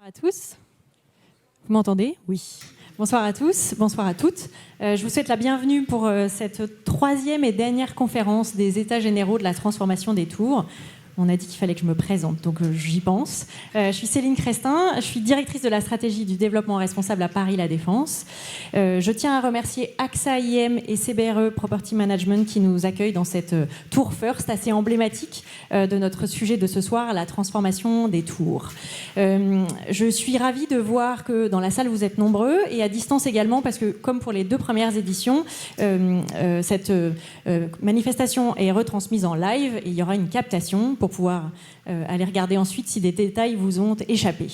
À tous. Vous m'entendez? Oui. Bonsoir à tous, bonsoir à toutes. Je vous souhaite la bienvenue pour cette troisième et dernière conférence des États généraux de la transformation des tours. On a dit qu'il fallait que je me présente, donc j'y pense. Je suis Céline Crestin, je suis directrice de la stratégie du développement responsable à Paris La Défense. Je tiens à remercier AXA IM et CBRE Property Management qui nous accueillent dans cette Tour First assez emblématique de notre sujet de ce soir, la transformation des tours. Je suis ravie de voir que dans la salle vous êtes nombreux et à distance également parce que comme pour les deux premières éditions, cette manifestation est retransmise en live et il y aura une captation pour pouvoir aller regarder ensuite si des détails vous ont échappé.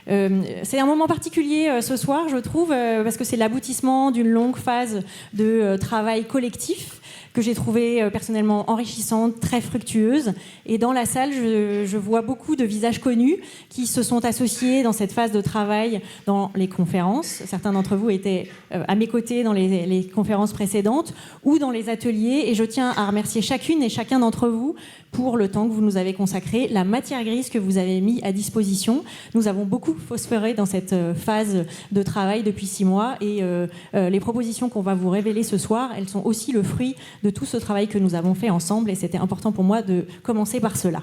C'est un moment particulier ce soir, je trouve, parce que c'est l'aboutissement d'une longue phase de travail collectif que j'ai trouvé personnellement enrichissante, très fructueuse. Et dans la salle, je vois beaucoup de visages connus qui se sont associés dans cette phase de travail dans les conférences. Certains d'entre vous étaient à mes côtés dans les conférences précédentes ou dans les ateliers. Et je tiens à remercier chacune et chacun d'entre vous pour le temps que vous nous avez consacré, la matière grise que vous avez mis à disposition. Nous avons beaucoup phosphoré dans cette phase de travail depuis 6 mois et les propositions qu'on va vous révéler ce soir, elles sont aussi le fruit de tout ce travail que nous avons fait ensemble et c'était important pour moi de commencer par cela.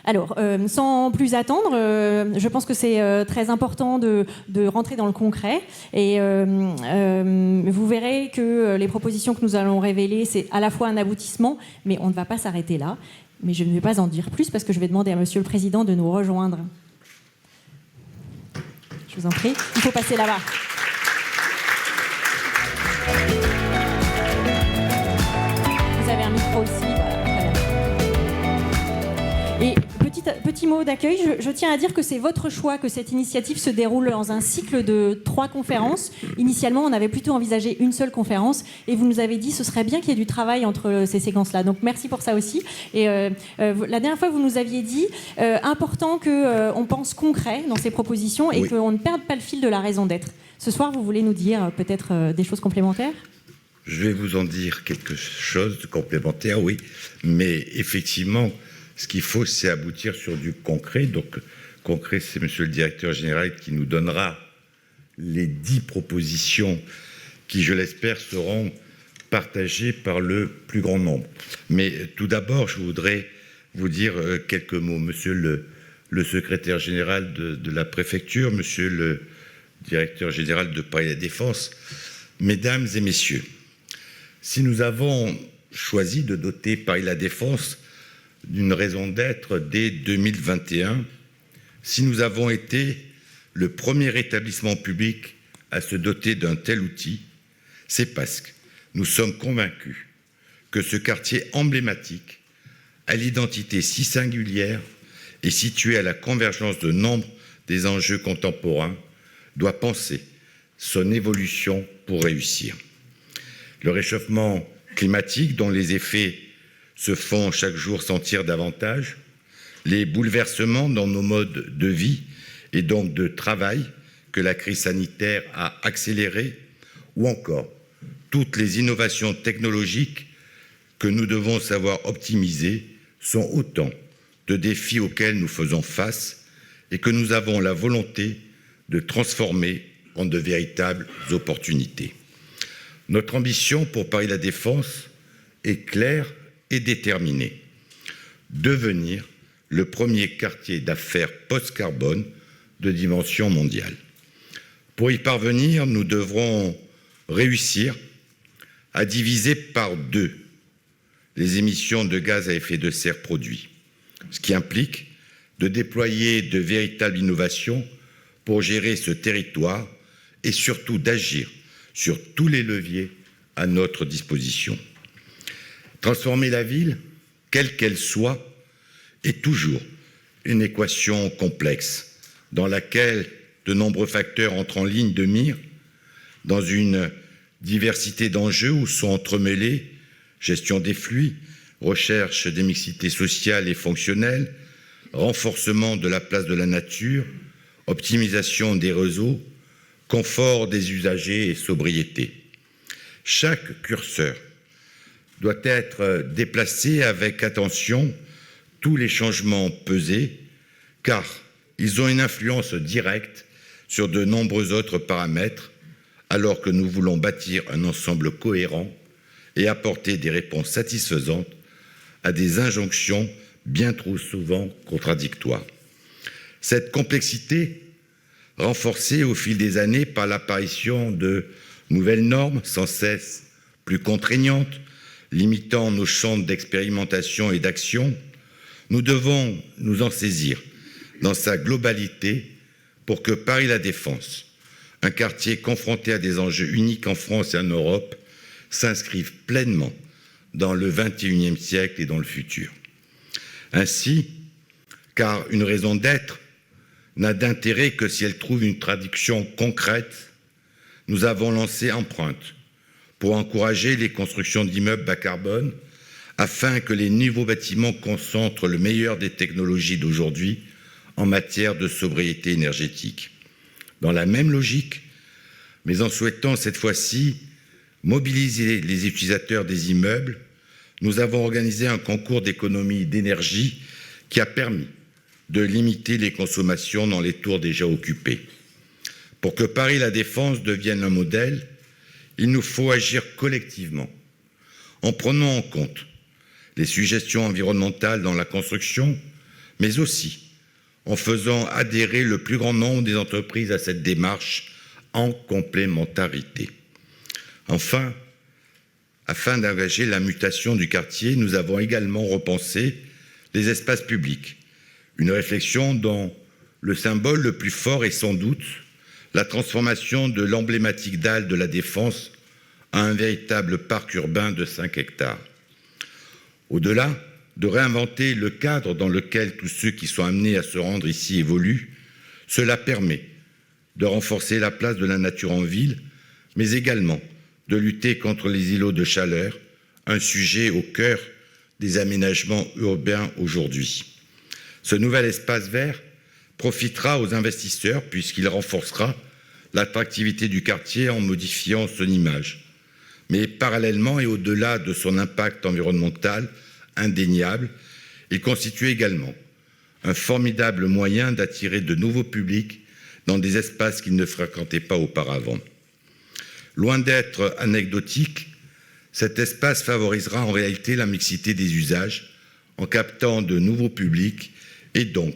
Alors, sans plus attendre, je pense que c'est très important de rentrer dans le concret et vous verrez que les propositions que nous allons révéler, c'est à la fois un aboutissement, mais on ne va pas s'arrêter là. Mais je ne vais pas en dire plus parce que je vais demander à Monsieur le Président de nous rejoindre. Je vous en prie, il faut passer là-bas. Vous avez un micro aussi, voilà, très bien. Et petit mot d'accueil, je tiens à dire que c'est votre choix que cette initiative se déroule dans un cycle de 3 conférences. Initialement, on avait plutôt envisagé une seule conférence et vous nous avez dit ce serait bien qu'il y ait du travail entre ces séquences-là. Donc merci pour ça aussi. Et la dernière fois, vous nous aviez dit important qu'on pense concret dans ces propositions et qu'on ne perde pas le fil de la raison d'être. Ce soir, vous voulez nous dire peut-être des choses complémentaires ? Je vais vous en dire quelque chose de complémentaire, oui. Mais effectivement, ce qu'il faut, c'est aboutir sur du concret. Donc, concret, c'est Monsieur le Directeur Général qui nous donnera les 10 propositions qui, je l'espère, seront partagées par le plus grand nombre. Mais tout d'abord, je voudrais vous dire quelques mots. Monsieur le Secrétaire Général de la Préfecture, Monsieur le Directeur Général de Paris La Défense, Mesdames et Messieurs, si nous avons choisi de doter Paris La Défense d'une raison d'être dès 2021, si nous avons été le premier établissement public à se doter d'un tel outil, c'est parce que nous sommes convaincus que ce quartier emblématique, à l'identité si singulière et situé à la convergence de nombre des enjeux contemporains, doit penser son évolution pour réussir. Le réchauffement climatique, dont les effets se font chaque jour sentir davantage, les bouleversements dans nos modes de vie et donc de travail que la crise sanitaire a accélérés, ou encore toutes les innovations technologiques que nous devons savoir optimiser sont autant de défis auxquels nous faisons face et que nous avons la volonté de transformer en de véritables opportunités. Notre ambition pour Paris La Défense est claire et déterminée. Devenir le premier quartier d'affaires post-carbone de dimension mondiale. Pour y parvenir, nous devrons réussir à diviser par 2 les émissions de gaz à effet de serre produits, ce qui implique de déployer de véritables innovations pour gérer ce territoire et surtout d'agir sur tous les leviers à notre disposition. Transformer la ville, quelle qu'elle soit, est toujours une équation complexe dans laquelle de nombreux facteurs entrent en ligne de mire, dans une diversité d'enjeux où sont entremêlés gestion des flux, recherche des mixités sociales et fonctionnelles, renforcement de la place de la nature, optimisation des réseaux, confort des usagers et sobriété. Chaque curseur doit être déplacé avec attention, tous les changements pesés, car ils ont une influence directe sur de nombreux autres paramètres, alors que nous voulons bâtir un ensemble cohérent et apporter des réponses satisfaisantes à des injonctions bien trop souvent contradictoires. Cette complexité, renforcée au fil des années par l'apparition de nouvelles normes sans cesse plus contraignantes, limitant nos champs d'expérimentation et d'action, nous devons nous en saisir dans sa globalité pour que Paris La Défense, un quartier confronté à des enjeux uniques en France et en Europe, s'inscrive pleinement dans le XXIe siècle et dans le futur. Ainsi, car une raison d'être n'a d'intérêt que si elle trouve une traduction concrète, nous avons lancé Empreinte pour encourager les constructions d'immeubles bas carbone afin que les nouveaux bâtiments concentrent le meilleur des technologies d'aujourd'hui en matière de sobriété énergétique. Dans la même logique, mais en souhaitant cette fois-ci mobiliser les utilisateurs des immeubles, nous avons organisé un concours d'économie d'énergie qui a permis de limiter les consommations dans les tours déjà occupées. Pour que Paris La Défense devienne un modèle, il nous faut agir collectivement, en prenant en compte les suggestions environnementales dans la construction, mais aussi en faisant adhérer le plus grand nombre des entreprises à cette démarche en complémentarité. Enfin, afin d'engager la mutation du quartier, nous avons également repensé les espaces publics, une réflexion dont le symbole le plus fort est sans doute la transformation de l'emblématique dalle de la Défense à un véritable parc urbain de 5 hectares. Au-delà de réinventer le cadre dans lequel tous ceux qui sont amenés à se rendre ici évoluent, cela permet de renforcer la place de la nature en ville, mais également de lutter contre les îlots de chaleur, un sujet au cœur des aménagements urbains aujourd'hui. Ce nouvel espace vert profitera aux investisseurs puisqu'il renforcera l'attractivité du quartier en modifiant son image. Mais parallèlement et au-delà de son impact environnemental indéniable, il constitue également un formidable moyen d'attirer de nouveaux publics dans des espaces qu'ils ne fréquentaient pas auparavant. Loin d'être anecdotique, cet espace favorisera en réalité la mixité des usages en captant de nouveaux publics et donc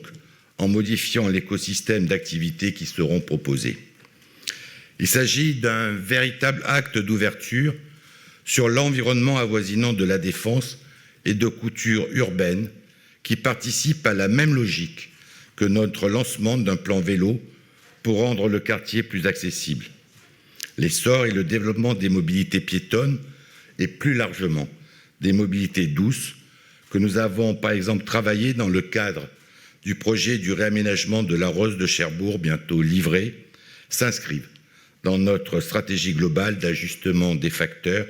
en modifiant l'écosystème d'activités qui seront proposés. Il s'agit d'un véritable acte d'ouverture sur l'environnement avoisinant de la Défense et de couture urbaine qui participe à la même logique que notre lancement d'un plan vélo pour rendre le quartier plus accessible. L'essor et le développement des mobilités piétonnes et plus largement des mobilités douces que nous avons par exemple travaillé dans le cadre du projet du réaménagement de la Rose de Cherbourg, bientôt livré, s'inscrivent dans notre stratégie globale d'ajustement des facteurs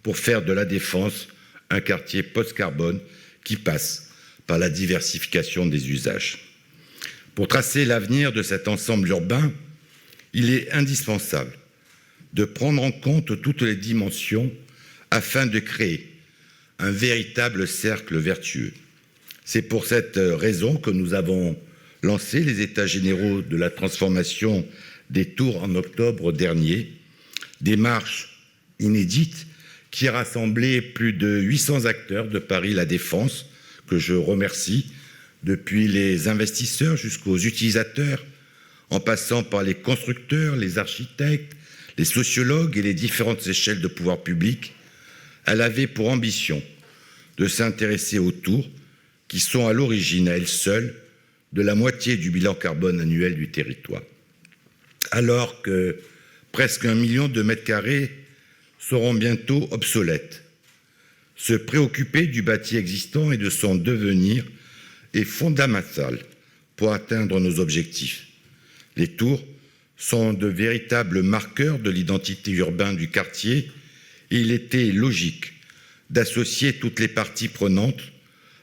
pour faire de la Défense un quartier post-carbone qui passe par la diversification des usages. Pour tracer l'avenir de cet ensemble urbain, il est indispensable de prendre en compte toutes les dimensions afin de créer un véritable cercle vertueux. C'est pour cette raison que nous avons lancé les États généraux de la transformation des tours en octobre dernier, démarche inédite qui a rassemblé plus de 800 acteurs de Paris La Défense, que je remercie, depuis les investisseurs jusqu'aux utilisateurs, en passant par les constructeurs, les architectes, les sociologues et les différentes échelles de pouvoir public. Elle avait pour ambition de s'intéresser aux tours qui sont à l'origine, à elles seules, de la moitié du bilan carbone annuel du territoire. Alors que presque 1 million de mètres carrés seront bientôt obsolètes, se préoccuper du bâti existant et de son devenir est fondamental pour atteindre nos objectifs. Les tours sont de véritables marqueurs de l'identité urbaine du quartier et il était logique d'associer toutes les parties prenantes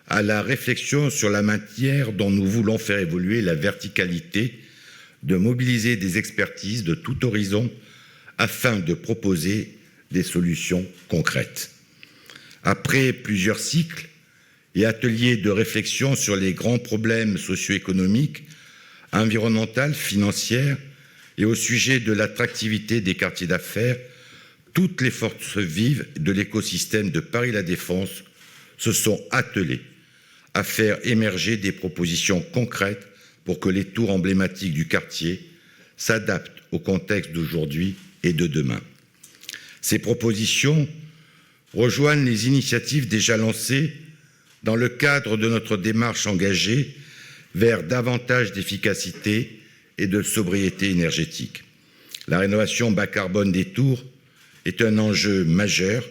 à la réflexion sur la manière dont nous voulons faire évoluer la verticalité, de mobiliser des expertises de tout horizon afin de proposer des solutions concrètes. Après plusieurs cycles et ateliers de réflexion sur les grands problèmes socio-économiques, environnementale, financière et au sujet de l'attractivité des quartiers d'affaires, toutes les forces vives de l'écosystème de Paris La Défense se sont attelées à faire émerger des propositions concrètes pour que les tours emblématiques du quartier s'adaptent au contexte d'aujourd'hui et de demain. Ces propositions rejoignent les initiatives déjà lancées dans le cadre de notre démarche engagée vers davantage d'efficacité et de sobriété énergétique. La rénovation bas carbone des tours est un enjeu majeur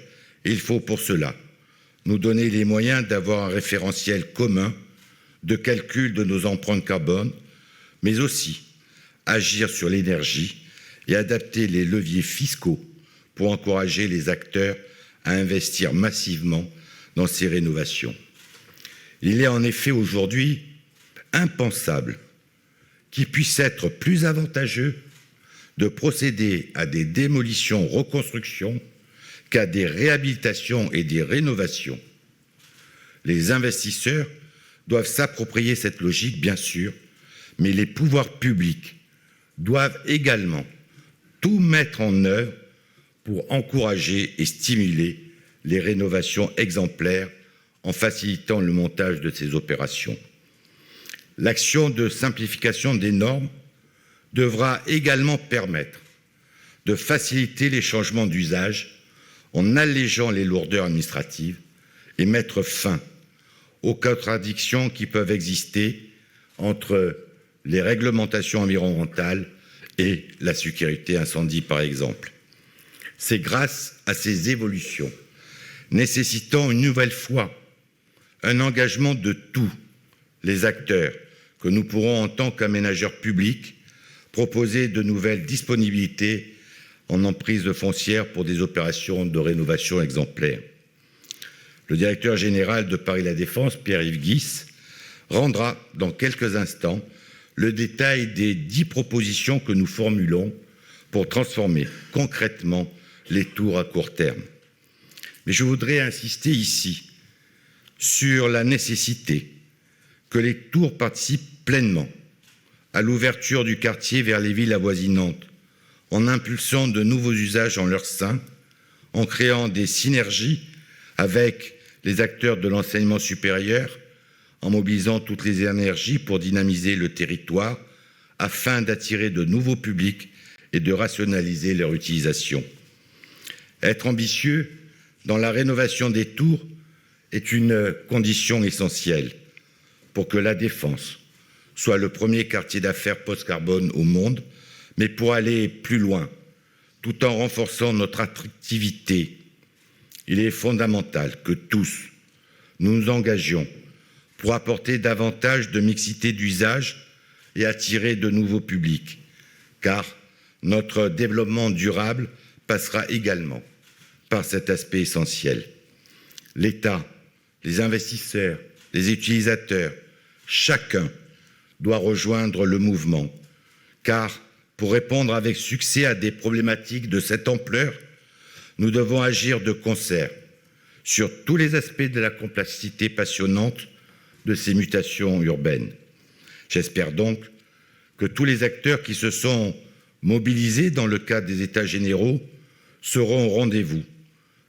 et il faut pour cela nous donner les moyens d'avoir un référentiel commun de calcul de nos empreintes carbone, mais aussi agir sur l'énergie et adapter les leviers fiscaux pour encourager les acteurs à investir massivement dans ces rénovations. Il est en effet aujourd'hui impensable qu'il puisse être plus avantageux de procéder à des démolitions-reconstructions qu'à des réhabilitations et des rénovations. Les investisseurs doivent s'approprier cette logique, bien sûr, mais les pouvoirs publics doivent également tout mettre en œuvre pour encourager et stimuler les rénovations exemplaires en facilitant le montage de ces opérations. L'action de simplification des normes devra également permettre de faciliter les changements d'usage en allégeant les lourdeurs administratives et mettre fin aux contradictions qui peuvent exister entre les réglementations environnementales et la sécurité incendie, par exemple. C'est grâce à ces évolutions, nécessitant une nouvelle fois un engagement de tous les acteurs, que nous pourrons, en tant qu'aménageurs publics, proposer de nouvelles disponibilités en emprise foncière pour des opérations de rénovation exemplaires. Le directeur général de Paris La Défense, Pierre-Yves Guis, rendra dans quelques instants le détail des 10 propositions que nous formulons pour transformer concrètement les tours à court terme. Mais je voudrais insister ici sur la nécessité que les tours participent pleinement à l'ouverture du quartier vers les villes avoisinantes, en impulsant de nouveaux usages en leur sein, en créant des synergies avec les acteurs de l'enseignement supérieur, en mobilisant toutes les énergies pour dynamiser le territoire afin d'attirer de nouveaux publics et de rationaliser leur utilisation. Être ambitieux dans la rénovation des tours est une condition essentielle pour que La Défense soit le premier quartier d'affaires post-carbone au monde, mais pour aller plus loin, tout en renforçant notre attractivité, il est fondamental que tous nous nous engagions pour apporter davantage de mixité d'usage et attirer de nouveaux publics, car notre développement durable passera également par cet aspect essentiel. L'État, les investisseurs, les utilisateurs, chacun doit rejoindre le mouvement, car pour répondre avec succès à des problématiques de cette ampleur, nous devons agir de concert sur tous les aspects de la complexité passionnante de ces mutations urbaines. J'espère donc que tous les acteurs qui se sont mobilisés dans le cadre des États généraux seront au rendez-vous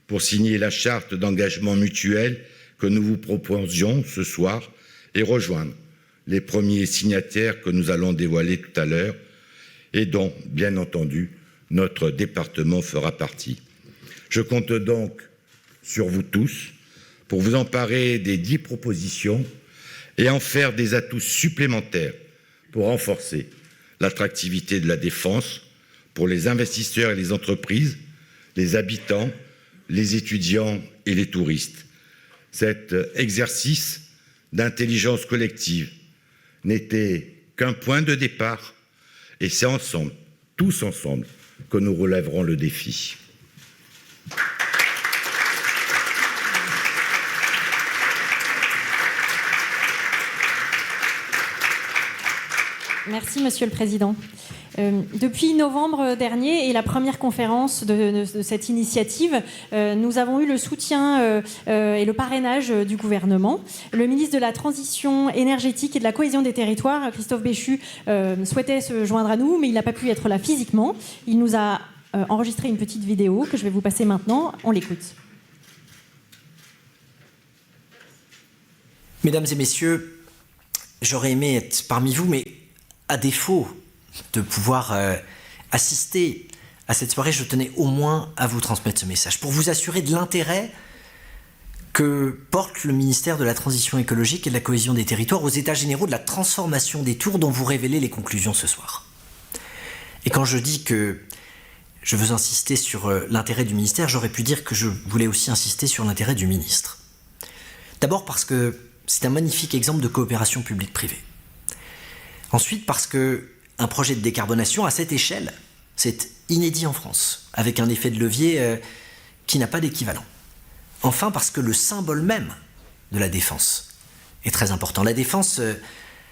pour signer la charte d'engagement mutuel que nous vous proposions ce soir et rejoindre les premiers signataires que nous allons dévoiler tout à l'heure et dont, bien entendu, notre département fera partie. Je compte donc sur vous tous pour vous emparer des 10 propositions et en faire des atouts supplémentaires pour renforcer l'attractivité de La Défense pour les investisseurs et les entreprises, les habitants, les étudiants et les touristes. Cet exercice d'intelligence collective n'était qu'un point de départ et c'est ensemble, tous ensemble, que nous relèverons le défi. Merci, Monsieur le Président. Depuis novembre dernier et la première conférence de cette initiative, nous avons eu le soutien et le parrainage du gouvernement. Le ministre de la Transition énergétique et de la cohésion des territoires, Christophe Béchu, souhaitait se joindre à nous, mais il n'a pas pu être là physiquement. Il nous a enregistré une petite vidéo que je vais vous passer maintenant. On l'écoute. Mesdames et messieurs, j'aurais aimé être parmi vous, mais à défaut de pouvoir assister à cette soirée, je tenais au moins à vous transmettre ce message pour vous assurer de l'intérêt que porte le ministère de la Transition écologique et de la cohésion des territoires aux États généraux de la transformation des tours dont vous révélez les conclusions ce soir. Et quand je dis que je veux insister sur l'intérêt du ministère, j'aurais pu dire que je voulais aussi insister sur l'intérêt du ministre. D'abord parce que c'est un magnifique exemple de coopération publique-privée. Ensuite parce que un projet de décarbonation à cette échelle, c'est inédit en France, avec un effet de levier qui n'a pas d'équivalent. Enfin, parce que le symbole même de la défense est très important. La défense,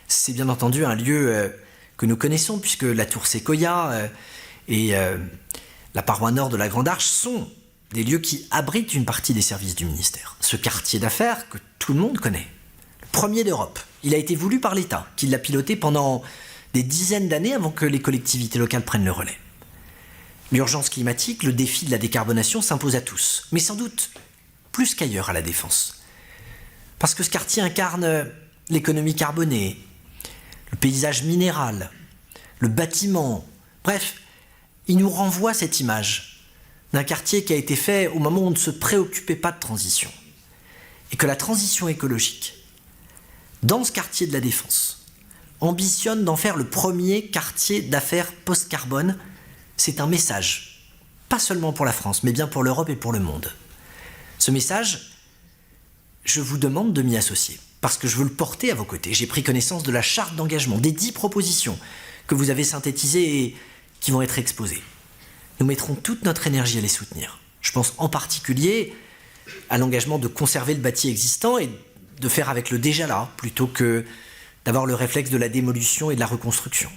c'est bien entendu un lieu que nous connaissons, puisque la tour Séquoia et la paroi nord de la Grande Arche sont des lieux qui abritent une partie des services du ministère. Ce quartier d'affaires que tout le monde connaît, le premier d'Europe, il a été voulu par l'État, qui l'a piloté pendant des dizaines d'années avant que les collectivités locales prennent le relais. L'urgence climatique, le défi de la décarbonation s'impose à tous, mais sans doute plus qu'ailleurs à la Défense. Parce que ce quartier incarne l'économie carbonée, le paysage minéral, le bâtiment, bref, il nous renvoie cette image d'un quartier qui a été fait au moment où on ne se préoccupait pas de transition. Et que la transition écologique, dans ce quartier de la Défense, ambitionne d'en faire le premier quartier d'affaires post-carbone. C'est un message, pas seulement pour la France, mais bien pour l'Europe et pour le monde. Ce message, je vous demande de m'y associer, parce que je veux le porter à vos côtés. J'ai pris connaissance de la charte d'engagement, des 10 propositions que vous avez synthétisées et qui vont être exposées. Nous mettrons toute notre énergie à les soutenir. Je pense en particulier à l'engagement de conserver le bâti existant et de faire avec le déjà là, plutôt que d'avoir le réflexe de la démolition et de la reconstruction.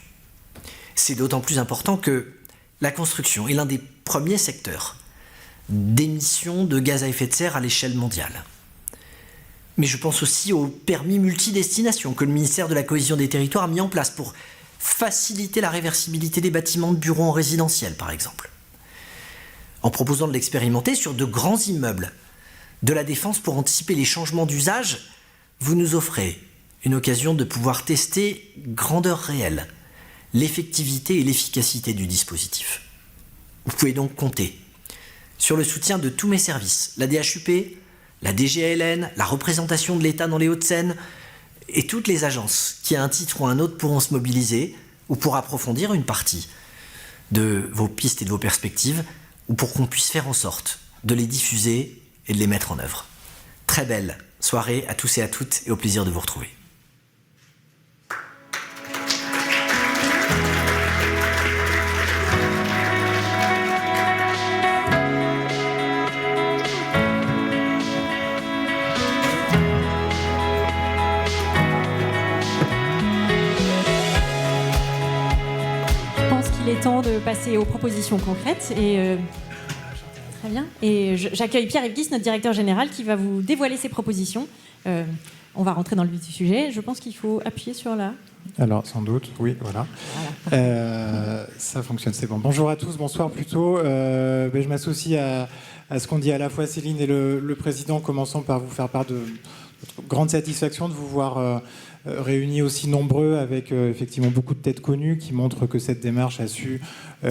C'est d'autant plus important que la construction est l'un des premiers secteurs d'émissions de gaz à effet de serre à l'échelle mondiale. Mais je pense aussi au permis multidestination que le ministère de la Cohésion des Territoires a mis en place pour faciliter la réversibilité des bâtiments de bureaux en résidentiel, par exemple. En proposant de l'expérimenter sur de grands immeubles de la Défense pour anticiper les changements d'usage, vous nous offrez une occasion de pouvoir tester grandeur réelle, l'effectivité et l'efficacité du dispositif. Vous pouvez donc compter sur le soutien de tous mes services, la DHUP, la DGALN, la représentation de l'État dans les Hauts-de-Seine et toutes les agences qui à un titre ou un autre pourront se mobiliser ou pour approfondir une partie de vos pistes et de vos perspectives ou pour qu'on puisse faire en sorte de les diffuser et de les mettre en œuvre. Très belle soirée à tous et à toutes et au plaisir de vous retrouver. Il est temps de passer aux propositions concrètes et très bien. Et j'accueille Pierre-Yves Guis, notre directeur général, qui va vous dévoiler ses propositions. On va rentrer dans le vif du sujet. Je pense qu'il faut appuyer sur la... Alors, sans doute, oui, voilà. Ça fonctionne, c'est bon. Bonjour à tous, bonsoir plutôt. Je m'associe à ce qu'ont dit à la fois Céline et le président, commençant par vous faire part de notre grande satisfaction de vous voir réunis aussi nombreux avec effectivement beaucoup de têtes connues qui montrent que cette démarche a su,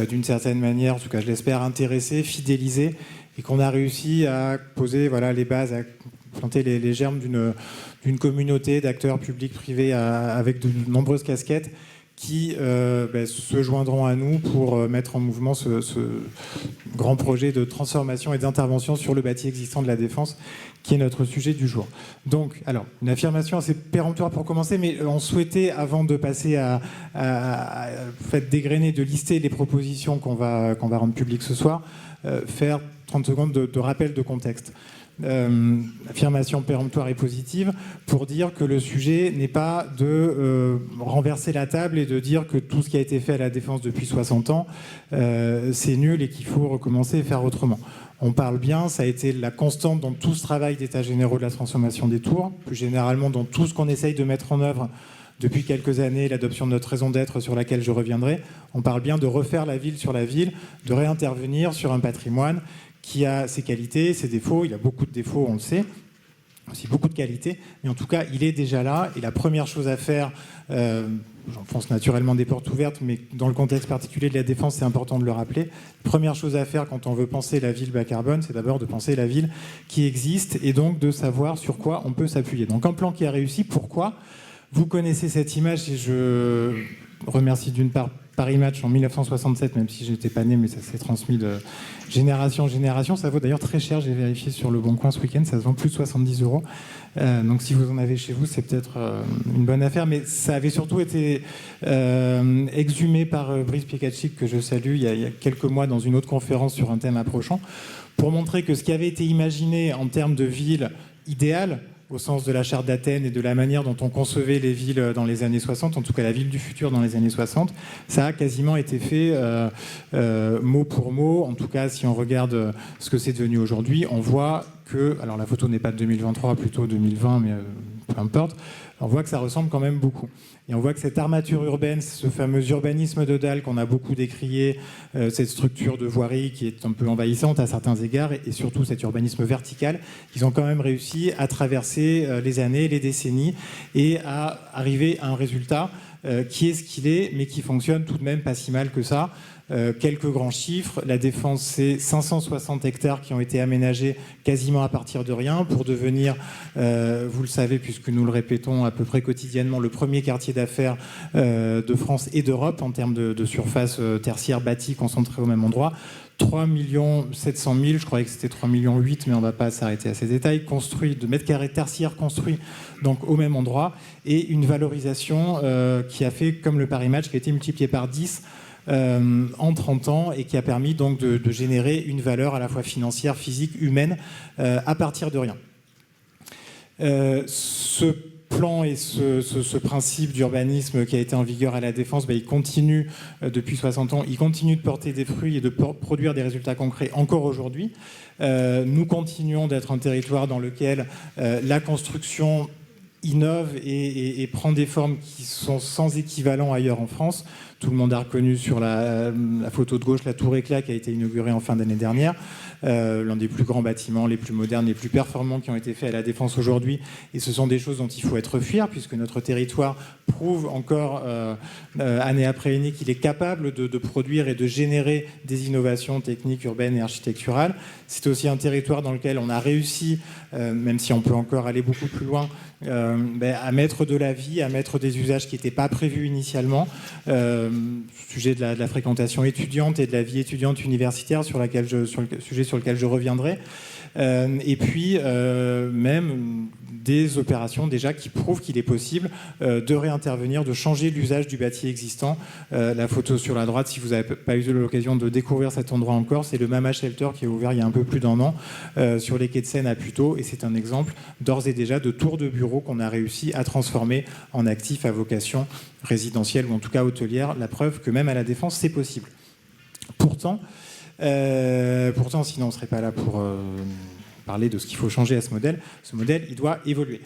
d'une certaine manière, en tout cas je l'espère, intéresser, fidéliser et qu'on a réussi à poser les bases, à planter les germes d'une communauté d'acteurs publics, privés avec de nombreuses casquettes qui se joindront à nous pour mettre en mouvement ce grand projet de transformation et d'intervention sur le bâti existant de la Défense, qui est notre sujet du jour. Donc, alors, une affirmation assez péremptoire pour commencer, mais on souhaitait, avant de passer à dégrainer, de lister les propositions qu'on va rendre publiques ce soir, faire 30 secondes de rappel de contexte. affirmation péremptoire et positive pour dire que le sujet n'est pas de renverser la table et de dire que tout ce qui a été fait à la Défense depuis 60 ans, c'est nul et qu'il faut recommencer et faire autrement. On parle bien, ça a été la constante dans tout ce travail d'états généraux de la transformation des tours, plus généralement dans tout ce qu'on essaye de mettre en œuvre depuis quelques années, l'adoption de notre raison d'être sur laquelle je reviendrai. On parle bien de refaire la ville sur la ville, de réintervenir sur un patrimoine qui a ses qualités, ses défauts. Il a beaucoup de défauts, on le sait, aussi beaucoup de qualités, mais en tout cas, il est déjà là. Et la première chose à faire, j'enfonce naturellement des portes ouvertes, mais dans le contexte particulier de la Défense, c'est important de le rappeler. La première chose à faire quand on veut penser la ville bas carbone, c'est d'abord de penser la ville qui existe et donc de savoir sur quoi on peut s'appuyer. Donc un plan qui a réussi, pourquoi ? Vous connaissez cette image et je remercie d'une part Paris Match en 1967, même si je n'étais pas né, mais ça s'est transmis de génération en génération. Ça vaut d'ailleurs très cher, j'ai vérifié sur Le Bon Coin ce week-end, ça se vend plus de 70 €. Donc si vous en avez chez vous, c'est peut-être une bonne affaire. Mais ça avait surtout été exhumé par Brice Piekachik, que je salue, il y a quelques mois dans une autre conférence sur un thème approchant, pour montrer que ce qui avait été imaginé en termes de ville idéale, au sens de la charte d'Athènes et de la manière dont on concevait les villes dans les années 60, en tout cas la ville du futur dans les années 60, ça a quasiment été fait mot pour mot. En tout cas, si on regarde ce que c'est devenu aujourd'hui, on voit que, alors la photo n'est pas de 2023, plutôt 2020, mais peu importe, on voit que ça ressemble quand même beaucoup. Et on voit que cette armature urbaine, ce fameux urbanisme de dalle qu'on a beaucoup décrié, cette structure de voirie qui est un peu envahissante à certains égards, et surtout cet urbanisme vertical, ils ont quand même réussi à traverser les années, les décennies, et à arriver à un résultat qui est ce qu'il est, mais qui fonctionne tout de même pas si mal que ça. Quelques grands chiffres. La Défense, c'est 560 hectares qui ont été aménagés quasiment à partir de rien pour devenir, vous le savez puisque nous le répétons à peu près quotidiennement, le premier quartier d'affaires de France et d'Europe en termes de surface tertiaire bâtie concentrée au même endroit. 3 700 000, je croyais que c'était 3,8 millions, mais on ne va pas s'arrêter à ces détails, construits, de mètres carrés tertiaires construits donc au même endroit, et une valorisation qui a fait, comme le Paris Match, qui a été multiplié par 10 en 30 ans et qui a permis donc de générer une valeur à la fois financière, physique, humaine à partir de rien. Ce plan et ce principe d'urbanisme qui a été en vigueur à la Défense, il continue depuis 60 ans, il continue de porter des fruits et de produire des résultats concrets encore aujourd'hui. Nous continuons d'être un territoire dans lequel la construction innove et prend des formes qui sont sans équivalent ailleurs en France. Tout le monde a reconnu sur la photo de gauche la Tour Éclat qui a été inaugurée en fin d'année dernière, l'un des plus grands bâtiments, les plus modernes, les plus performants qui ont été faits à la Défense aujourd'hui. Et ce sont des choses dont il faut être fier, puisque notre territoire prouve encore, année après année, qu'il est capable de produire et de générer des innovations techniques, urbaines et architecturales. C'est aussi un territoire dans lequel on a réussi, même si on peut encore aller beaucoup plus loin, à mettre de la vie, à mettre des usages qui n'étaient pas prévus initialement. Sujet de la fréquentation étudiante et de la vie étudiante universitaire, sujet sur lequel je reviendrai. Et puis, même des opérations déjà qui prouvent qu'il est possible de réintervenir, de changer l'usage du bâti existant. La photo sur la droite, si vous n'avez pas eu l'occasion de découvrir cet endroit encore, c'est le Mama Shelter qui est ouvert il y a un peu plus d'1 an sur les quais de Seine à Puteaux, et c'est un exemple d'ores et déjà de tour de bureau qu'on a réussi à transformer en actif à vocation résidentielle ou en tout cas hôtelière, la preuve que même à la Défense c'est possible. Pourtant, sinon on ne serait pas là pour parler de ce qu'il faut changer à ce modèle. Ce modèle, il doit évoluer.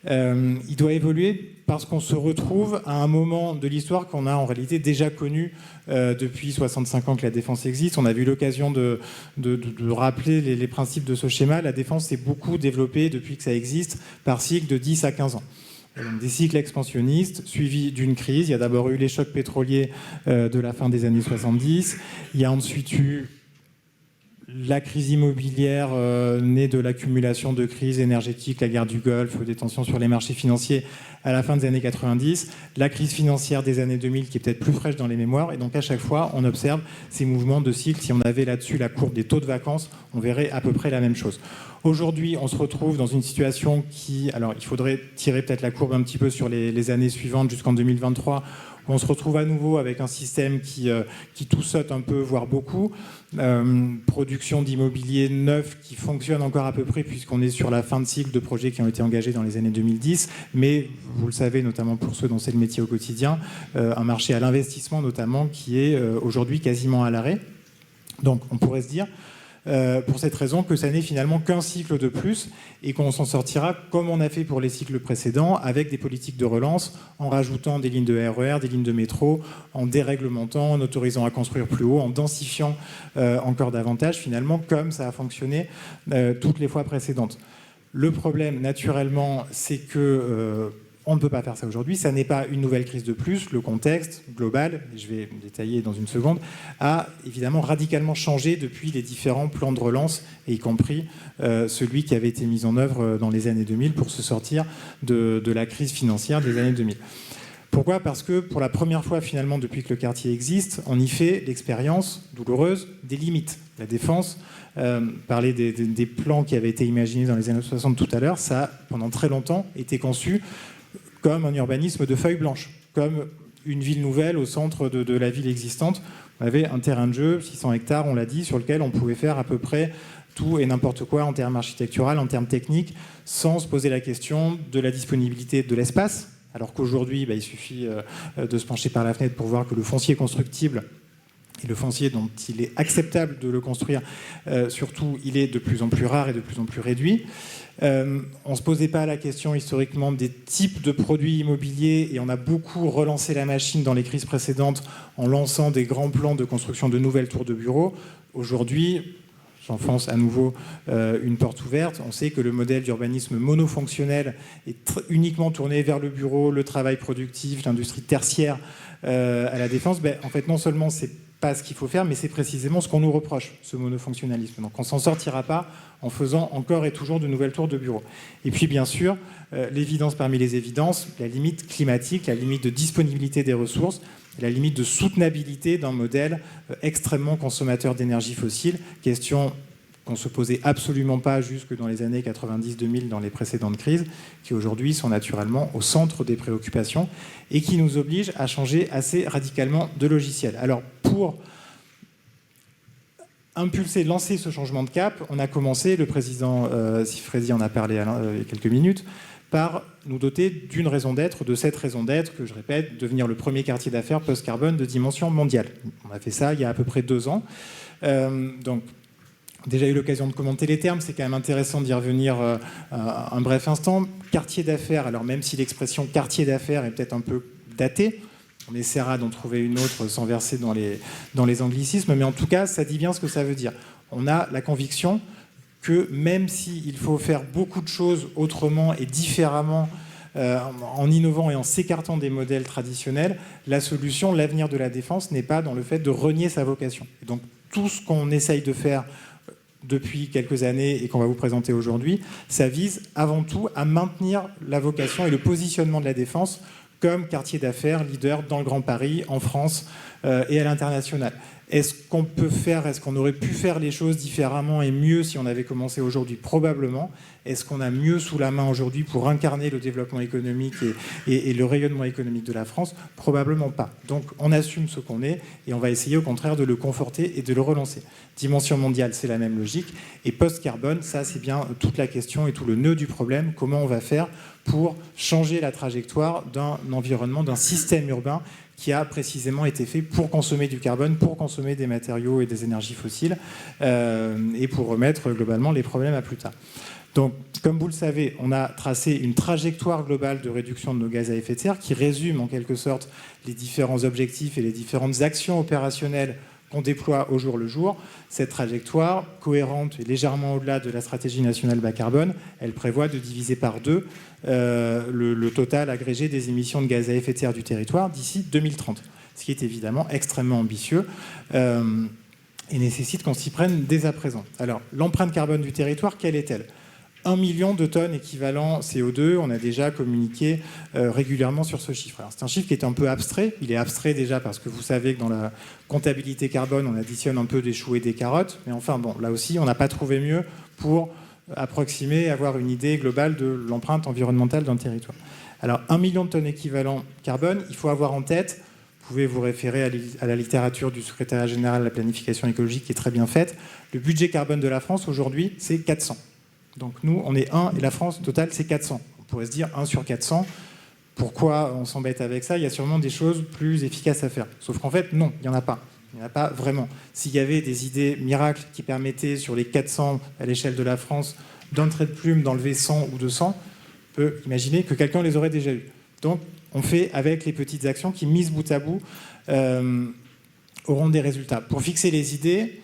Il doit évoluer parce qu'on se retrouve à un moment de l'histoire qu'on a en réalité déjà connu depuis 65 ans que la Défense existe. On a eu l'occasion de rappeler les principes de ce schéma. La Défense s'est beaucoup développée depuis que ça existe par cycle de 10 à 15 ans. Donc des cycles expansionnistes suivis d'une crise. Il y a d'abord eu les chocs pétroliers de la fin des années 70. Il y a ensuite eu la crise immobilière née de l'accumulation de crises énergétiques, la guerre du Golfe, des tensions sur les marchés financiers à la fin des années 90, la crise financière des années 2000 qui est peut-être plus fraîche dans les mémoires. Et donc à chaque fois, on observe ces mouvements de cycle. Si on avait là-dessus la courbe des taux de vacances, on verrait à peu près la même chose. Aujourd'hui, on se retrouve dans une situation qui... Alors, il faudrait tirer peut-être la courbe un petit peu sur les années suivantes jusqu'en 2023, où on se retrouve à nouveau avec un système qui tout saute un peu, voire beaucoup. production d'immobilier neuf qui fonctionne encore à peu près, puisqu'on est sur la fin de cycle de projets qui ont été engagés dans les années 2010, mais vous le savez, notamment pour ceux dont c'est le métier au quotidien, un marché à l'investissement notamment qui est aujourd'hui quasiment à l'arrêt. Donc on pourrait se dire, pour cette raison, que ça n'est finalement qu'un cycle de plus et qu'on s'en sortira comme on a fait pour les cycles précédents, avec des politiques de relance, en rajoutant des lignes de RER, des lignes de métro, en déréglementant, en autorisant à construire plus haut, en densifiant encore davantage, finalement, comme ça a fonctionné toutes les fois précédentes. Le problème, naturellement, c'est que on ne peut pas faire ça aujourd'hui. Ça n'est pas une nouvelle crise de plus. Le contexte global, et je vais détailler dans une seconde, a évidemment radicalement changé depuis les différents plans de relance, et y compris celui qui avait été mis en œuvre dans les années 2000 pour se sortir de la crise financière des années 2000. Pourquoi ? Parce que pour la première fois, finalement, depuis que le quartier existe, on y fait l'expérience douloureuse des limites. La Défense, parler des plans qui avaient été imaginés dans les années 60 tout à l'heure, ça a, pendant très longtemps, été conçu comme un urbanisme de feuilles blanches, comme une ville nouvelle au centre de la ville existante. On avait un terrain de jeu, 600 hectares, on l'a dit, sur lequel on pouvait faire à peu près tout et n'importe quoi en termes architectural, en termes techniques, sans se poser la question de la disponibilité de l'espace, alors qu'aujourd'hui, il suffit de se pencher par la fenêtre pour voir que le foncier constructible et le foncier dont il est acceptable de le construire, surtout, il est de plus en plus rare et de plus en plus réduit. On ne se posait pas la question historiquement des types de produits immobiliers et on a beaucoup relancé la machine dans les crises précédentes en lançant des grands plans de construction de nouvelles tours de bureaux. Aujourd'hui, j'enfonce à nouveau une porte ouverte. On sait que le modèle d'urbanisme monofonctionnel est uniquement tourné vers le bureau, le travail productif, l'industrie tertiaire à la Défense. En fait, non seulement c'est pas ce qu'il faut faire, mais c'est précisément ce qu'on nous reproche, ce monofonctionnalisme. Donc on s'en sortira pas en faisant encore et toujours de nouvelles tours de bureaux. Et puis bien sûr, l'évidence parmi les évidences, la limite climatique, la limite de disponibilité des ressources, la limite de soutenabilité d'un modèle extrêmement consommateur d'énergie fossile, question qu'on ne se posait absolument pas jusque dans les années 90-2000 dans les précédentes crises, qui aujourd'hui sont naturellement au centre des préoccupations et qui nous obligent à changer assez radicalement de logiciel. Alors pour impulser, lancer ce changement de cap, on a commencé, le président Siffredi en a parlé il y a quelques minutes, par nous doter d'une raison d'être, de cette raison d'être, que je répète, devenir le premier quartier d'affaires post-carbone de dimension mondiale. On a fait ça il y a à peu près 2 ans. Donc, déjà eu l'occasion de commenter les termes, c'est quand même intéressant d'y revenir un bref instant. Quartier d'affaires, alors même si l'expression quartier d'affaires est peut-être un peu datée, on essaiera d'en trouver une autre sans verser dans les anglicismes, mais en tout cas, ça dit bien ce que ça veut dire. On a la conviction que même s'il faut faire beaucoup de choses autrement et différemment, en innovant et en s'écartant des modèles traditionnels, la solution, l'avenir de la Défense n'est pas dans le fait de renier sa vocation. Et donc tout ce qu'on essaye de faire depuis quelques années et qu'on va vous présenter aujourd'hui, ça vise avant tout à maintenir la vocation et le positionnement de la Défense comme quartier d'affaires leader dans le Grand Paris, en France et à l'international. Est-ce qu'on peut faire, est-ce qu'on aurait pu faire les choses différemment et mieux si on avait commencé aujourd'hui ? Probablement. Est-ce qu'on a mieux sous la main aujourd'hui pour incarner le développement économique et le rayonnement économique de la France ? Probablement pas. Donc on assume ce qu'on est et on va essayer au contraire de le conforter et de le relancer. Dimension mondiale, c'est la même logique. Et post-carbone, ça c'est bien toute la question et tout le nœud du problème. Comment on va faire pour changer la trajectoire d'un environnement, d'un système urbain qui a précisément été fait pour consommer du carbone, pour consommer des matériaux et des énergies fossiles, et pour remettre globalement les problèmes à plus tard. Donc, comme vous le savez, on a tracé une trajectoire globale de réduction de nos gaz à effet de serre qui résume en quelque sorte les différents objectifs et les différentes actions opérationnelles qu'on déploie au jour le jour. Cette trajectoire, cohérente et légèrement au-delà de la stratégie nationale bas carbone, elle prévoit de diviser par 2 le total agrégé des émissions de gaz à effet de serre du territoire d'ici 2030, ce qui est évidemment extrêmement ambitieux et nécessite qu'on s'y prenne dès à présent. Alors, l'empreinte carbone du territoire, quelle est-elle ? 1 million de tonnes équivalent CO2, on a déjà communiqué régulièrement sur ce chiffre. Alors, c'est un chiffre qui est un peu abstrait. Il est abstrait déjà parce que vous savez que dans la comptabilité carbone, on additionne un peu des choux et des carottes. Mais enfin, bon, là aussi, on n'a pas trouvé mieux pour approximer, avoir une idée globale de l'empreinte environnementale d'un territoire. Alors, 1 million de tonnes équivalent carbone, il faut avoir en tête, pouvez vous référer à la littérature du secrétariat général de la planification écologique qui est très bien faite. Le budget carbone de la France aujourd'hui, c'est 400. Donc nous, on est 1 et la France, total, c'est 400. On pourrait se dire 1 sur 400. Pourquoi on s'embête avec ça? Il y a sûrement des choses plus efficaces à faire. Sauf qu'en fait, non, il n'y en a pas. Il n'y en a pas vraiment. S'il y avait des idées miracles qui permettaient, sur les 400 à l'échelle de la France, d'un trait de plume, d'enlever 100 ou 200, on peut imaginer que quelqu'un les aurait déjà eues. Donc, on fait avec les petites actions qui, mises bout à bout, auront des résultats. Pour fixer les idées,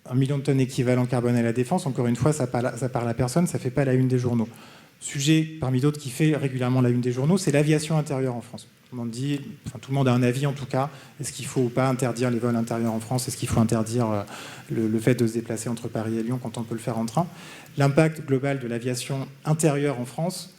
1 million de tonnes équivalent carbone à la défense, encore une fois, ça parle à personne, ça ne fait pas la une des journaux. Sujet, parmi d'autres, qui fait régulièrement la une des journaux, c'est l'aviation intérieure en France. Tout le monde a un avis en tout cas. Est-ce qu'il faut ou pas interdire les vols intérieurs en France? Est-ce qu'il faut interdire le fait de se déplacer entre Paris et Lyon quand on peut le faire en train? L'impact global de l'aviation intérieure en France,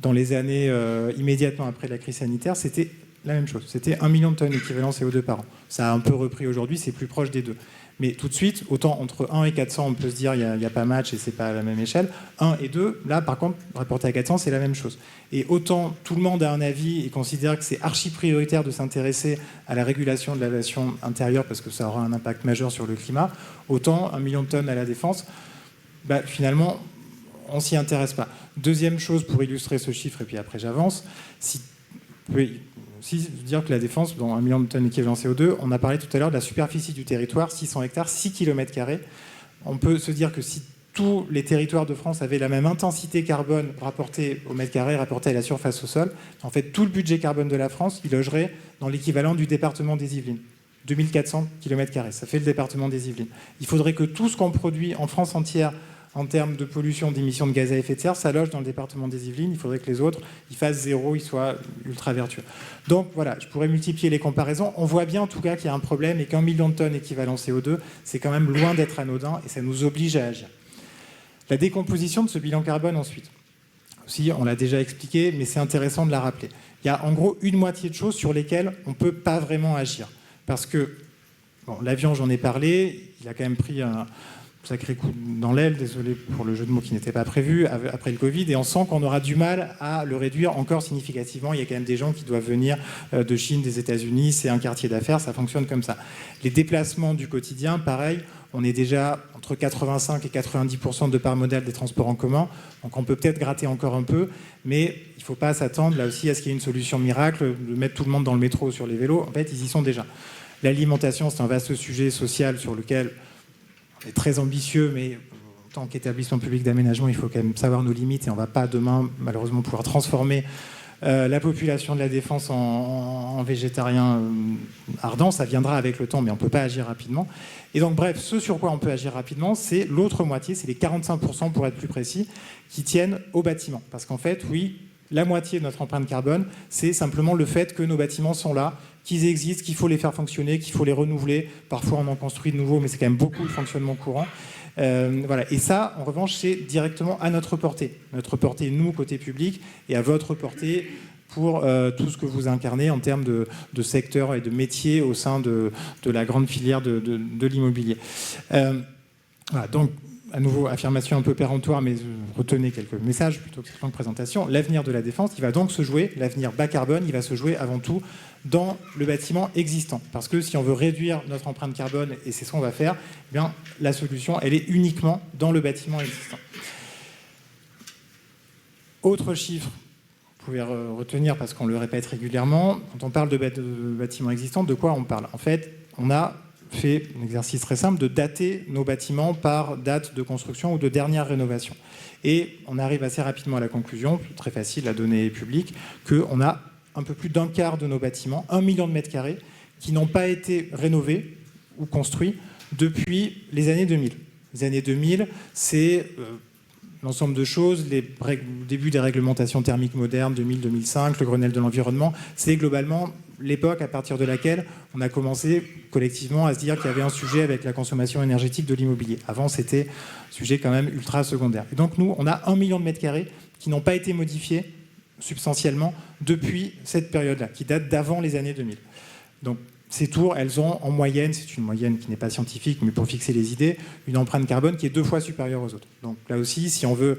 dans les années immédiatement après la crise sanitaire, c'était la même chose. C'était 1 million de tonnes équivalent CO2 par an. Ça a un peu repris aujourd'hui, c'est plus proche des 2. Mais tout de suite, autant entre 1 et 400, on peut se dire il n'y a pas match et c'est pas à la même échelle. 1 et 2, là par contre, rapporté à 400, c'est la même chose. Et autant tout le monde a un avis et considère que c'est archi prioritaire de s'intéresser à la régulation de l'aviation intérieure parce que ça aura un impact majeur sur le climat, autant 1 million de tonnes à la défense, finalement, on ne s'y intéresse pas. Deuxième chose pour illustrer ce chiffre, et puis après j'avance, aussi dire que la défense, dans 1 million de tonnes équivalent CO2, on a parlé tout à l'heure de la superficie du territoire, 600 hectares, 6 km². On peut se dire que si tous les territoires de France avaient la même intensité carbone rapportée au mètre carré, rapportée à la surface au sol, en fait, tout le budget carbone de la France, il logerait dans l'équivalent du département des Yvelines. 2400 km², ça fait le département des Yvelines. Il faudrait que tout ce qu'on produit en France entière en termes de pollution, d'émissions de gaz à effet de serre, ça loge dans le département des Yvelines. Il faudrait que les autres, ils fassent 0, ils soient ultra vertueux. Donc voilà, je pourrais multiplier les comparaisons. On voit bien en tout cas qu'il y a un problème et qu'1 million de tonnes équivalent CO2, c'est quand même loin d'être anodin et ça nous oblige à agir. La décomposition de ce bilan carbone ensuite. Aussi, on l'a déjà expliqué, mais c'est intéressant de la rappeler. Il y a en gros une moitié de choses sur lesquelles on ne peut pas vraiment agir. Parce que, l'avion, j'en ai parlé, il a quand même pris un sacré coup dans l'aile, désolé pour le jeu de mots qui n'était pas prévu, après le Covid, et on sent qu'on aura du mal à le réduire encore significativement. Il y a quand même des gens qui doivent venir de Chine, des États-Unis, c'est un quartier d'affaires, ça fonctionne comme ça. Les déplacements du quotidien, pareil, on est déjà entre 85 et 90% de part modale des transports en commun, donc on peut peut-être gratter encore un peu, mais il ne faut pas s'attendre là aussi à ce qu'il y ait une solution miracle, de mettre tout le monde dans le métro ou sur les vélos. En fait, ils y sont déjà. L'alimentation, c'est un vaste sujet social sur lequel on est très ambitieux, mais en tant qu'établissement public d'aménagement, il faut quand même savoir nos limites et on ne va pas demain, malheureusement, pouvoir transformer la population de la Défense en végétarien ardent. Ça viendra avec le temps, mais on ne peut pas agir rapidement. Et donc, bref, ce sur quoi on peut agir rapidement, c'est l'autre moitié, c'est les 45% pour être plus précis, qui tiennent au bâtiment. Parce qu'en fait, oui, la moitié de notre empreinte carbone, c'est simplement le fait que nos bâtiments sont là, qu'ils existent, qu'il faut les faire fonctionner, qu'il faut les renouveler. Parfois, on en construit de nouveaux, mais c'est quand même beaucoup le fonctionnement courant. Voilà. Et ça, en revanche, c'est directement à notre portée. Notre portée, nous, côté public, et à votre portée pour tout ce que vous incarnez en termes de secteurs et de métiers au sein de la grande filière de l'immobilier. Voilà, donc, à nouveau, affirmation un peu péremptoire, mais retenez quelques messages plutôt que de présentation. L'avenir de la défense, il va donc se jouer, l'avenir bas carbone, il va se jouer avant tout dans le bâtiment existant. Parce que si on veut réduire notre empreinte carbone, et c'est ce qu'on va faire, eh bien, la solution, elle est uniquement dans le bâtiment existant. Autre chiffre, vous pouvez retenir parce qu'on le répète régulièrement, quand on parle de bâtiments existants, de quoi on parle? En fait, on a fait un exercice très simple de dater nos bâtiments par date de construction ou de dernière rénovation. Et on arrive assez rapidement à la conclusion, très facile à donner publique, qu'on a un peu plus d'un quart de nos bâtiments, 1 million de mètres carrés, qui n'ont pas été rénovés ou construits depuis les années 2000. Les années 2000, c'est l'ensemble de choses, le début des réglementations thermiques modernes, 2000-2005, le Grenelle de l'environnement, c'est globalement l'époque à partir de laquelle on a commencé collectivement à se dire qu'il y avait un sujet avec la consommation énergétique de l'immobilier. Avant, c'était un sujet quand même ultra secondaire. Et donc nous, on a 1 million de mètres carrés qui n'ont pas été modifiés substantiellement depuis cette période-là, qui date d'avant les années 2000. Donc ces tours, elles ont en moyenne, c'est une moyenne qui n'est pas scientifique, mais pour fixer les idées, une empreinte carbone qui est 2 fois supérieure aux autres. Donc là aussi, si on veut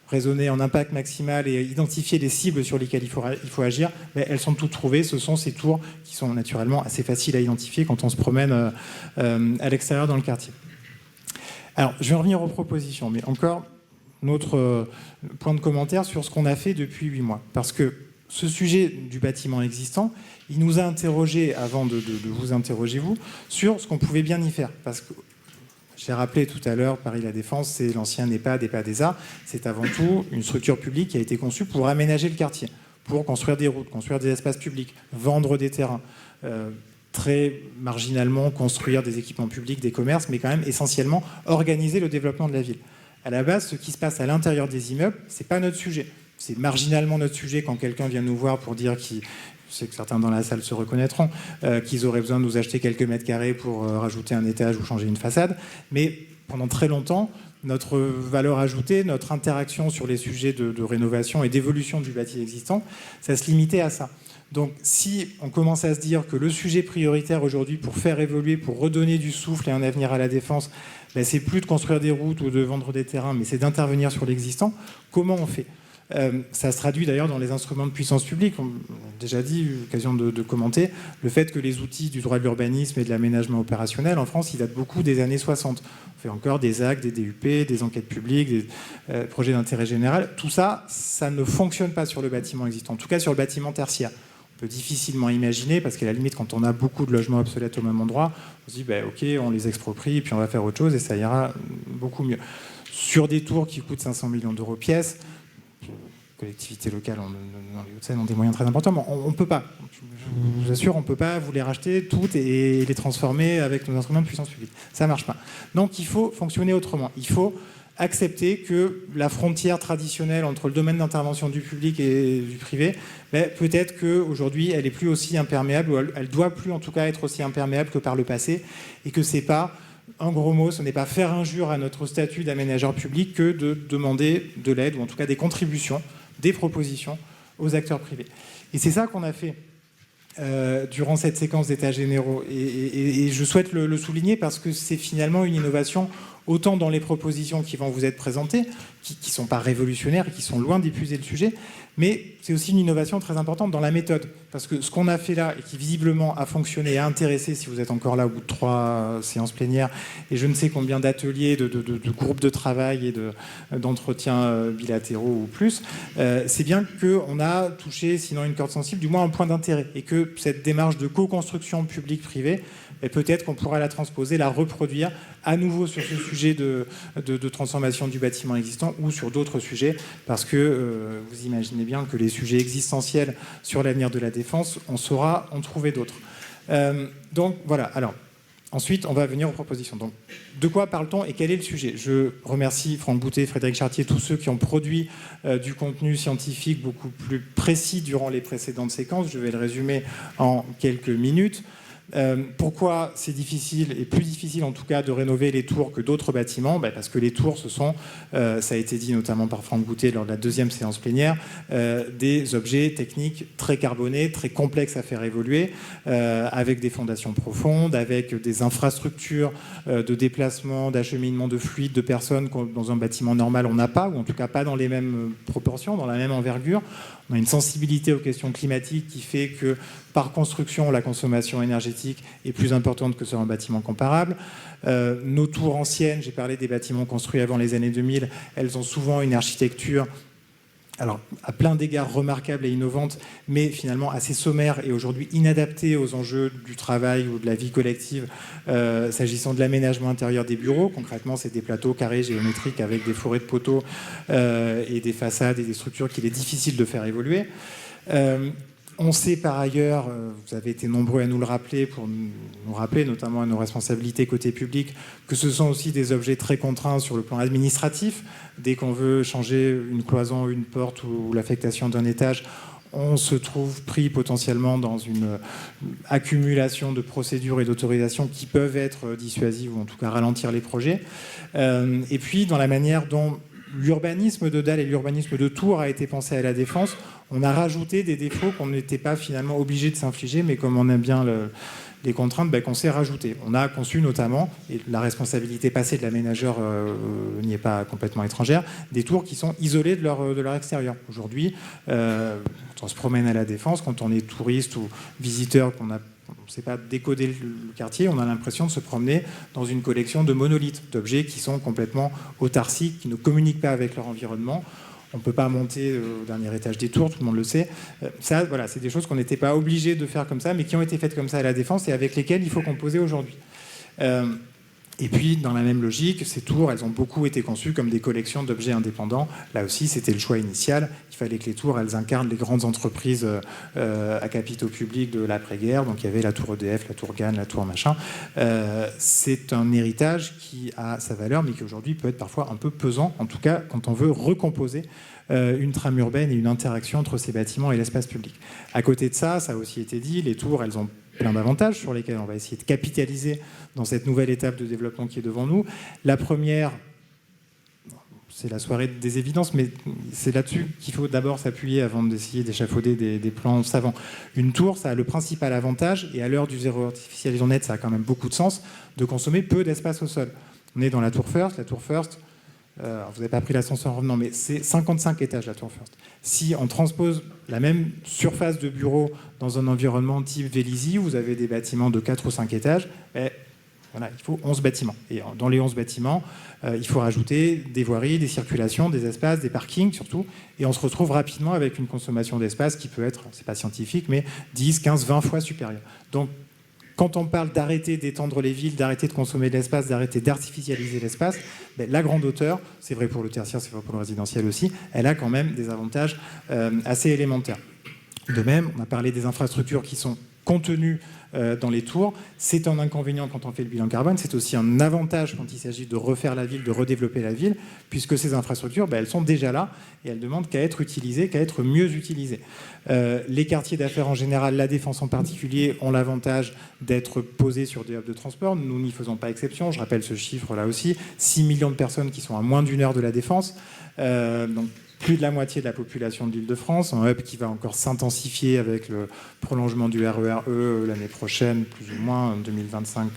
raisonner en impact maximal et identifier les cibles sur lesquelles il faut agir, mais elles sont toutes trouvées. Ce sont ces tours qui sont naturellement assez faciles à identifier quand on se promène à l'extérieur dans le quartier. Alors, je vais revenir aux propositions, mais encore notre point de commentaire sur ce qu'on a fait depuis 8 mois. Parce que ce sujet du bâtiment existant, il nous a interrogés, avant de vous interroger vous, sur ce qu'on pouvait bien y faire. Parce que j'ai rappelé tout à l'heure, Paris La Défense, c'est l'ancien EHPAD, EHPAD-ESA. C'est avant tout une structure publique qui a été conçue pour aménager le quartier, pour construire des routes, construire des espaces publics, vendre des terrains, très marginalement construire des équipements publics, des commerces, mais quand même essentiellement organiser le développement de la ville. À la base, ce qui se passe à l'intérieur des immeubles, c'est pas notre sujet. C'est marginalement notre sujet quand quelqu'un vient nous voir pour dire je sais que certains dans la salle se reconnaîtront, qu'ils auraient besoin de nous acheter quelques mètres carrés pour rajouter un étage ou changer une façade. Mais pendant très longtemps, notre valeur ajoutée, notre interaction sur les sujets de rénovation et d'évolution du bâti existant, ça se limitait à ça. Donc si on commence à se dire que le sujet prioritaire aujourd'hui pour faire évoluer, pour redonner du souffle et un avenir à la Défense, c'est plus de construire des routes ou de vendre des terrains, mais c'est d'intervenir sur l'existant, comment on fait ? Ça se traduit d'ailleurs dans les instruments de puissance publique. On a déjà dit, l'occasion de commenter, le fait que les outils du droit de l'urbanisme et de l'aménagement opérationnel en France, ils datent beaucoup des années 60. On fait encore des actes, des DUP, des enquêtes publiques, des projets d'intérêt général. Tout ça, ça ne fonctionne pas sur le bâtiment existant, en tout cas sur le bâtiment tertiaire. On peut difficilement imaginer, parce qu'à la limite, quand on a beaucoup de logements obsolètes au même endroit, on se dit, ok, on les exproprie, et puis on va faire autre chose, et ça ira beaucoup mieux. Sur des tours qui coûtent 500 millions d'euros pièce, collectivités locales dans les Hauts-de-Seine ont des moyens très importants, mais on ne peut pas. Je vous assure, on ne peut pas vous les racheter toutes et les transformer avec nos instruments de puissance publique. Ça ne marche pas. Donc il faut fonctionner autrement. Il faut accepter que la frontière traditionnelle entre le domaine d'intervention du public et du privé, peut-être qu'aujourd'hui, elle n'est plus aussi imperméable, ou elle doit plus en tout cas être aussi imperméable que par le passé, et que c'est pas, en gros mots, ce n'est pas faire injure à notre statut d'aménageur public que de demander de l'aide, ou en tout cas des contributions, des propositions aux acteurs privés. Et c'est ça qu'on a fait durant cette séquence d'états généraux. Et je souhaite le souligner parce que c'est finalement une innovation autant dans les propositions qui vont vous être présentées, qui ne sont pas révolutionnaires et qui sont loin d'épuiser le sujet, mais c'est aussi une innovation très importante dans la méthode. Parce que ce qu'on a fait là, et qui visiblement a fonctionné et a intéressé, si vous êtes encore là au bout de 3 séances plénières, et je ne sais combien d'ateliers, de groupes de travail et d'entretiens bilatéraux ou plus, c'est bien qu'on a touché, sinon une corde sensible, du moins un point d'intérêt. Et que cette démarche de co-construction publique-privée, et peut-être qu'on pourra la transposer, la reproduire à nouveau sur ce sujet de transformation du bâtiment existant ou sur d'autres sujets, parce que vous imaginez bien que les sujets existentiels sur l'avenir de la Défense, on saura en trouver d'autres. Donc voilà, alors ensuite on va venir aux propositions. Donc de quoi parle-t-on et quel est le sujet ? Je remercie Franck Boutet, Frédéric Chartier, tous ceux qui ont produit du contenu scientifique beaucoup plus précis durant les précédentes séquences. Je vais le résumer en quelques minutes. Pourquoi c'est difficile, et plus difficile en tout cas, de rénover les tours que d'autres bâtiments ? Parce que les tours, ce sont, ça a été dit notamment par Franck Boutet lors de la 2e séance plénière, des objets techniques très carbonés, très complexes à faire évoluer, avec des fondations profondes, avec des infrastructures de déplacement, d'acheminement de fluides, de personnes que dans un bâtiment normal on n'a pas, ou en tout cas pas dans les mêmes proportions, dans la même envergure. On a une sensibilité aux questions climatiques qui fait que, par construction, la consommation énergétique est plus importante que sur un bâtiment comparable. Nos tours anciennes, j'ai parlé des bâtiments construits avant les années 2000, elles ont souvent une architecture, alors à plein d'égards remarquable et innovante, mais finalement assez sommaire et aujourd'hui inadaptée aux enjeux du travail ou de la vie collective, s'agissant de l'aménagement intérieur des bureaux. Concrètement, c'est des plateaux carrés géométriques avec des forêts de poteaux et des façades et des structures qu'il est difficile de faire évoluer. On sait par ailleurs, vous avez été nombreux à nous le rappeler, pour nous rappeler notamment à nos responsabilités côté public, que ce sont aussi des objets très contraints sur le plan administratif. Dès qu'on veut changer une cloison, une porte ou l'affectation d'un étage, on se trouve pris potentiellement dans une accumulation de procédures et d'autorisations qui peuvent être dissuasives ou en tout cas ralentir les projets. Et puis dans la manière dont l'urbanisme de dalles et l'urbanisme de tours a été pensé à la Défense, on a rajouté des défauts qu'on n'était pas finalement obligé de s'infliger, mais comme on aime bien les contraintes qu'on s'est rajoutées. On a conçu notamment, et la responsabilité passée de l'aménageur n'y est pas complètement étrangère, des tours qui sont isolées de leur extérieur. Aujourd'hui, quand on se promène à la Défense, quand on est touriste ou visiteur, qu'on a on ne sait pas décoder le quartier, on a l'impression de se promener dans une collection de monolithes, d'objets qui sont complètement autarciques, qui ne communiquent pas avec leur environnement. On ne peut pas monter au dernier étage des tours, tout le monde le sait. Ça, voilà, c'est des choses qu'on n'était pas obligé de faire comme ça, mais qui ont été faites comme ça à la Défense et avec lesquelles il faut composer aujourd'hui. Et puis, dans la même logique, ces tours, elles ont beaucoup été conçues comme des collections d'objets indépendants. Là aussi, c'était le choix initial. Il fallait que les tours, elles incarnent les grandes entreprises à capitaux publics de l'après-guerre. Donc, il y avait la tour EDF, la tour GAN, la tour machin. C'est un héritage qui a sa valeur, mais qui aujourd'hui peut être parfois un peu pesant, en tout cas quand on veut recomposer une trame urbaine et une interaction entre ces bâtiments et l'espace public. À côté de ça, ça a aussi été dit, les tours, elles ont plein d'avantages sur lesquels on va essayer de capitaliser dans cette nouvelle étape de développement qui est devant nous. La première, c'est la soirée des évidences, mais c'est là-dessus qu'il faut d'abord s'appuyer avant d'essayer d'échafauder des plans savants. Une tour, ça a le principal avantage, et à l'heure du zéro artificialisation net, ça a quand même beaucoup de sens, de consommer peu d'espace au sol. On est dans la tour First. La tour First, vous n'avez pas pris l'ascenseur en revenant, mais c'est 55 étages la tour First. Si on transpose la même surface de bureau dans un environnement type Vélizy, vous avez des bâtiments de 4 ou 5 étages, voilà, il faut 11 bâtiments. Et dans les 11 bâtiments, il faut rajouter des voiries, des circulations, des espaces, des parkings surtout, et on se retrouve rapidement avec une consommation d'espace qui peut être, c'est pas scientifique, mais 10, 15, 20 fois supérieure. Donc, quand on parle d'arrêter d'étendre les villes, d'arrêter de consommer de l'espace, d'arrêter d'artificialiser l'espace, la grande hauteur, c'est vrai pour le tertiaire, c'est vrai pour le résidentiel aussi, elle a quand même des avantages assez élémentaires. De même, on a parlé des infrastructures qui sont contenues dans les tours. C'est un inconvénient quand on fait le bilan carbone, c'est aussi un avantage quand il s'agit de refaire la ville, de redévelopper la ville, puisque ces infrastructures, elles sont déjà là et elles demandent qu'à être utilisées, qu'à être mieux utilisées. Les quartiers d'affaires en général, la Défense en particulier, ont l'avantage d'être posés sur des hubs de transport. Nous n'y faisons pas exception. Je rappelle ce chiffre là aussi, 6 millions de personnes qui sont à moins d'1 heure de la Défense. Donc, plus de la moitié de la population de l'Île-de-France, un hub qui va encore s'intensifier avec le prolongement du RER-E l'année prochaine, plus ou moins, en 2025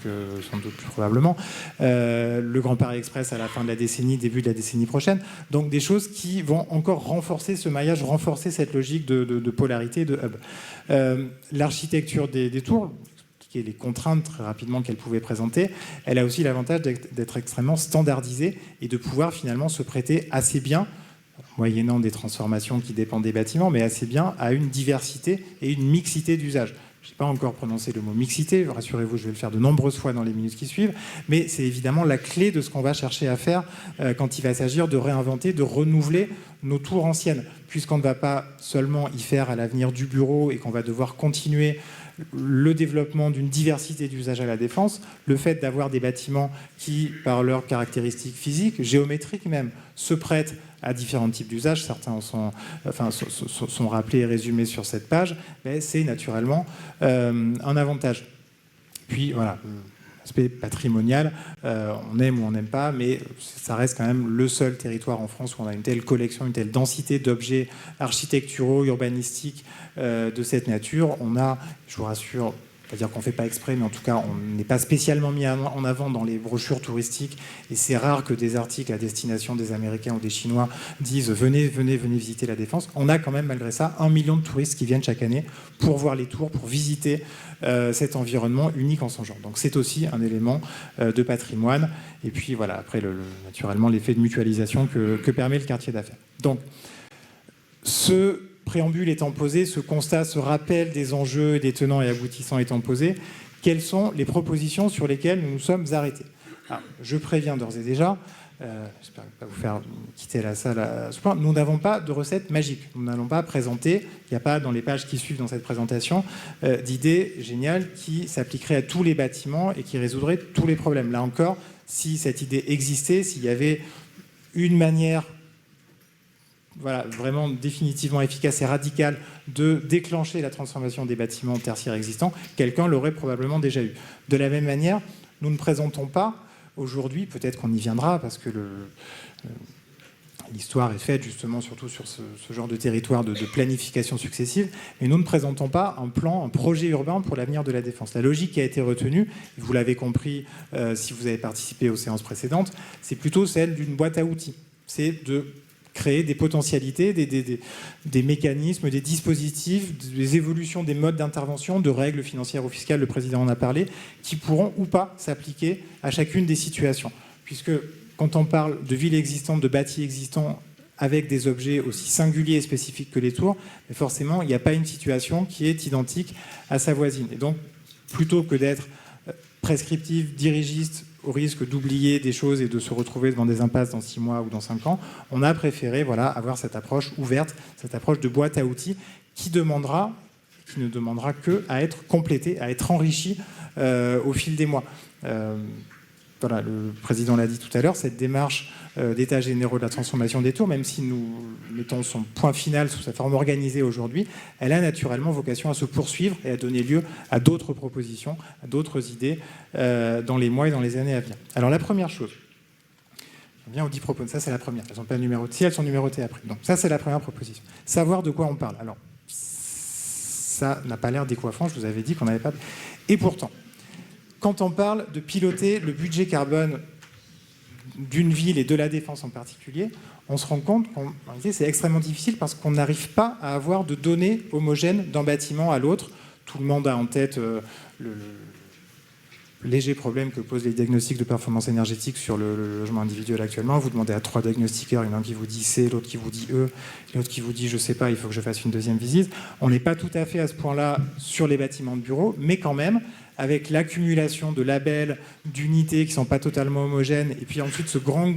sans doute plus probablement, le Grand Paris Express à la fin de la décennie, début de la décennie prochaine. Donc des choses qui vont encore renforcer ce maillage, renforcer cette logique de polarité, de hub. L'architecture des tours, les contraintes très rapidement qu'elle pouvait présenter, elle a aussi l'avantage d'être extrêmement standardisée et de pouvoir finalement se prêter assez bien, moyennant des transformations qui dépendent des bâtiments, mais assez bien à une diversité et une mixité d'usages. Je n'ai pas encore prononcé le mot mixité, rassurez-vous, je vais le faire de nombreuses fois dans les minutes qui suivent, mais c'est évidemment la clé de ce qu'on va chercher à faire quand il va s'agir de réinventer, de renouveler nos tours anciennes, puisqu'on ne va pas seulement y faire à l'avenir du bureau et qu'on va devoir continuer le développement d'une diversité d'usages à la Défense, le fait d'avoir des bâtiments qui, par leurs caractéristiques physiques, géométriques même, se prêtent à différents types d'usages, certains sont rappelés et résumés sur cette page, mais c'est naturellement un avantage. Puis voilà, l'aspect patrimonial, on aime ou on n'aime pas, mais ça reste quand même le seul territoire en France où on a une telle collection, une telle densité d'objets architecturaux, urbanistiques de cette nature. On a, je vous rassure, c'est-à-dire qu'on ne fait pas exprès, mais en tout cas, on n'est pas spécialement mis en avant dans les brochures touristiques. Et c'est rare que des articles à destination des Américains ou des Chinois disent « venez visiter la Défense ». On a quand même, malgré ça, 1 million de touristes qui viennent chaque année pour voir les tours, pour visiter cet environnement unique en son genre. Donc c'est aussi un élément de patrimoine. Et puis voilà, après, naturellement, l'effet de mutualisation que permet le quartier d'affaires. Donc, ce préambule étant posé, ce constat, ce rappel des enjeux, des tenants et aboutissants étant posé, quelles sont les propositions sur lesquelles nous nous sommes arrêtés? Alors, je préviens d'ores et déjà, j'espère ne pas vous faire quitter la salle à ce point, nous n'avons pas de recette magique. Nous n'allons pas présenter, il n'y a pas dans les pages qui suivent dans cette présentation, d'idées géniales qui s'appliqueraient à tous les bâtiments et qui résoudraient tous les problèmes. Là encore, si cette idée existait, s'il y avait une manière vraiment définitivement efficace et radicale de déclencher la transformation des bâtiments tertiaires existants, quelqu'un l'aurait probablement déjà eu. De la même manière, nous ne présentons pas aujourd'hui, peut-être qu'on y viendra, parce que l'histoire est faite justement surtout sur ce genre de territoire de planification successive, et nous ne présentons pas un projet urbain pour l'avenir de la Défense. La logique qui a été retenue, vous l'avez compris si vous avez participé aux séances précédentes, c'est plutôt celle d'une boîte à outils. C'est de créer des potentialités, des mécanismes, des dispositifs, des évolutions des modes d'intervention, de règles financières ou fiscales, le Président en a parlé, qui pourront ou pas s'appliquer à chacune des situations. Puisque quand on parle de villes existantes, de bâtis existants, avec des objets aussi singuliers et spécifiques que les tours, mais forcément, il n'y a pas une situation qui est identique à sa voisine. Et donc, plutôt que d'être prescriptif, dirigiste, au risque d'oublier des choses et de se retrouver devant des impasses dans 6 mois ou dans 5 ans, on a préféré avoir cette approche ouverte, cette approche de boîte à outils qui ne demandera qu'à être complétée, à être enrichie au fil des mois. Voilà, le Président l'a dit tout à l'heure, cette démarche d'états généraux de la transformation des tours, même si nous mettons son point final sous sa forme organisée aujourd'hui, elle a naturellement vocation à se poursuivre et à donner lieu à d'autres propositions, à d'autres idées dans les mois et dans les années à venir. Alors la première chose, on vient aux 10 propositions, ça c'est la première, elles sont pas numérotées, si elles sont numérotées après. Donc ça c'est la première proposition. Savoir de quoi on parle. Alors ça n'a pas l'air décoiffant, je vous avais dit qu'on n'avait pas... Et pourtant, quand on parle de piloter le budget carbone d'une ville et de la Défense en particulier, on se rend compte que c'est extrêmement difficile parce qu'on n'arrive pas à avoir de données homogènes d'un bâtiment à l'autre. Tout le monde a en tête le léger problème que posent les diagnostics de performance énergétique sur le logement individuel actuellement. Vous demandez à 3 diagnostiqueurs, il y en a un qui vous dit C, l'autre qui vous dit E, l'autre qui vous dit je sais pas, il faut que je fasse une deuxième visite. On n'est pas tout à fait à ce point-là sur les bâtiments de bureaux, mais quand même, avec l'accumulation de labels, d'unités qui ne sont pas totalement homogènes, et puis ensuite ce grand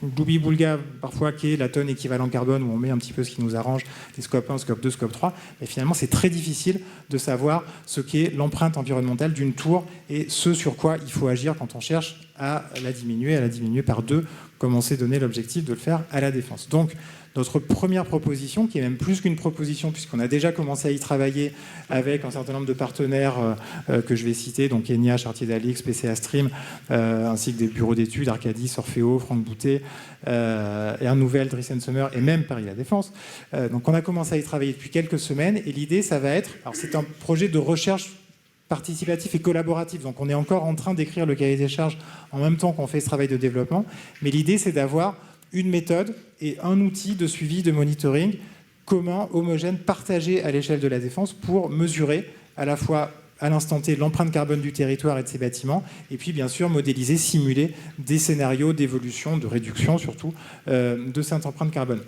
gloubi-boulga parfois qui est la tonne équivalent carbone, où on met un petit peu ce qui nous arrange, des scope 1, scope 2, scope 3, et finalement c'est très difficile de savoir ce qu'est l'empreinte environnementale d'une tour et ce sur quoi il faut agir quand on cherche à la diminuer par 2, comme on s'est donné l'objectif de le faire à la Défense. Donc, notre première proposition, qui est même plus qu'une proposition, puisqu'on a déjà commencé à y travailler avec un certain nombre de partenaires que je vais citer, donc Enya, Chartier d'Alix, PCA Stream, ainsi que des bureaux d'études, Arcadis, Orfeo, Franck Boutet, Air Nouvelle, Driss & Sommer, et même Paris La Défense. Donc on a commencé à y travailler depuis quelques semaines, et l'idée, ça va être... Alors c'est un projet de recherche participatif et collaboratif, donc on est encore en train d'écrire le cahier des charges en même temps qu'on fait ce travail de développement, mais l'idée, c'est d'avoir une méthode et un outil de suivi, de monitoring commun, homogène, partagé à l'échelle de la Défense pour mesurer à la fois à l'instant T l'empreinte carbone du territoire et de ses bâtiments, et puis bien sûr modéliser, simuler des scénarios d'évolution, de réduction surtout, de cette empreinte carbone.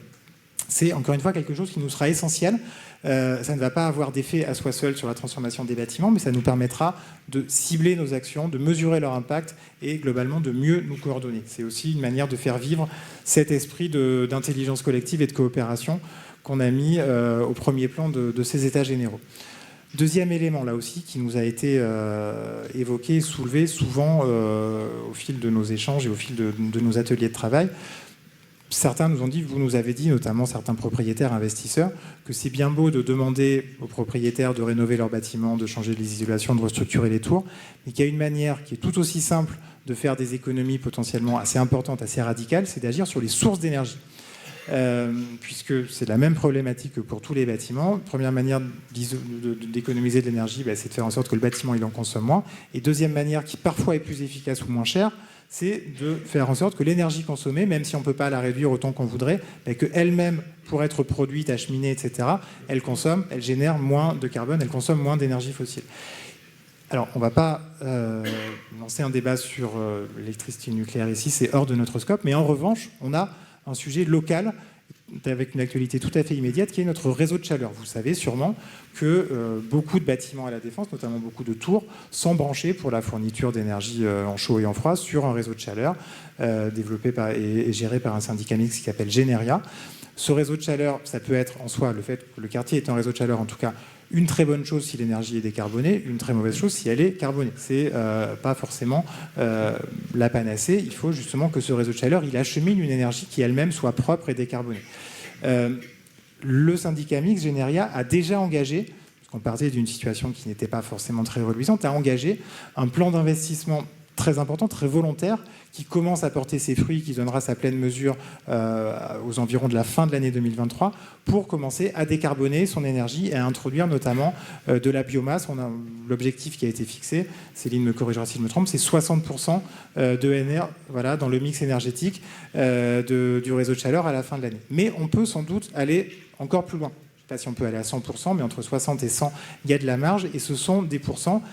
C'est encore une fois quelque chose qui nous sera essentiel. Ça ne va pas avoir d'effet à soi seul sur la transformation des bâtiments, mais ça nous permettra de cibler nos actions, de mesurer leur impact et globalement de mieux nous coordonner. C'est aussi une manière de faire vivre cet esprit d'intelligence collective et de coopération qu'on a mis au premier plan de ces états généraux. Deuxième élément, là aussi, qui nous a été évoqué, soulevé souvent au fil de nos échanges et au fil de nos ateliers de travail. Certains nous ont dit, vous nous avez dit, notamment certains propriétaires investisseurs, que c'est bien beau de demander aux propriétaires de rénover leurs bâtiments, de changer les isolations, de restructurer les tours, mais qu'il y a une manière qui est tout aussi simple de faire des économies potentiellement assez importantes, assez radicales, c'est d'agir sur les sources d'énergie. Puisque c'est la même problématique que pour tous les bâtiments. Première manière d'économiser de l'énergie, c'est de faire en sorte que le bâtiment il en consomme moins. Et deuxième manière, qui parfois est plus efficace ou moins chère, c'est de faire en sorte que l'énergie consommée, même si on ne peut pas la réduire autant qu'on voudrait, qu'elle-même, pour être produite, acheminée, etc., elle génère moins de carbone, elle consomme moins d'énergie fossile. Alors, on ne va pas lancer un débat sur l'électricité nucléaire ici, c'est hors de notre scope, mais en revanche, on a un sujet local avec une actualité tout à fait immédiate qui est notre réseau de chaleur. Vous savez sûrement que beaucoup de bâtiments à la Défense, notamment beaucoup de tours, sont branchés pour la fourniture d'énergie en chaud et en froid sur un réseau de chaleur développé et géré par un syndicat mixte qui s'appelle Generia. Ce réseau de chaleur, ça peut être en soi, le fait que le quartier est un réseau de chaleur, en tout cas, une très bonne chose si l'énergie est décarbonée, une très mauvaise chose si elle est carbonée. C'est pas forcément la panacée. Il faut justement que ce réseau de chaleur, il achemine une énergie qui elle-même soit propre et décarbonée. Le syndicat mixte Generia a déjà engagé, parce qu'on partait d'une situation qui n'était pas forcément très reluisante, a engagé un plan d'investissement très important, très volontaire, qui commence à porter ses fruits, qui donnera sa pleine mesure aux environs de la fin de l'année 2023, pour commencer à décarboner son énergie et à introduire notamment de la biomasse. L'objectif qui a été fixé, Céline me corrigera si je me trompe, c'est 60% d'ENR dans le mix énergétique du réseau de chaleur à la fin de l'année. Mais on peut sans doute aller encore plus loin. Je ne sais pas si on peut aller à 100%, mais entre 60 et 100, il y a de la marge, et ce sont des pourcents,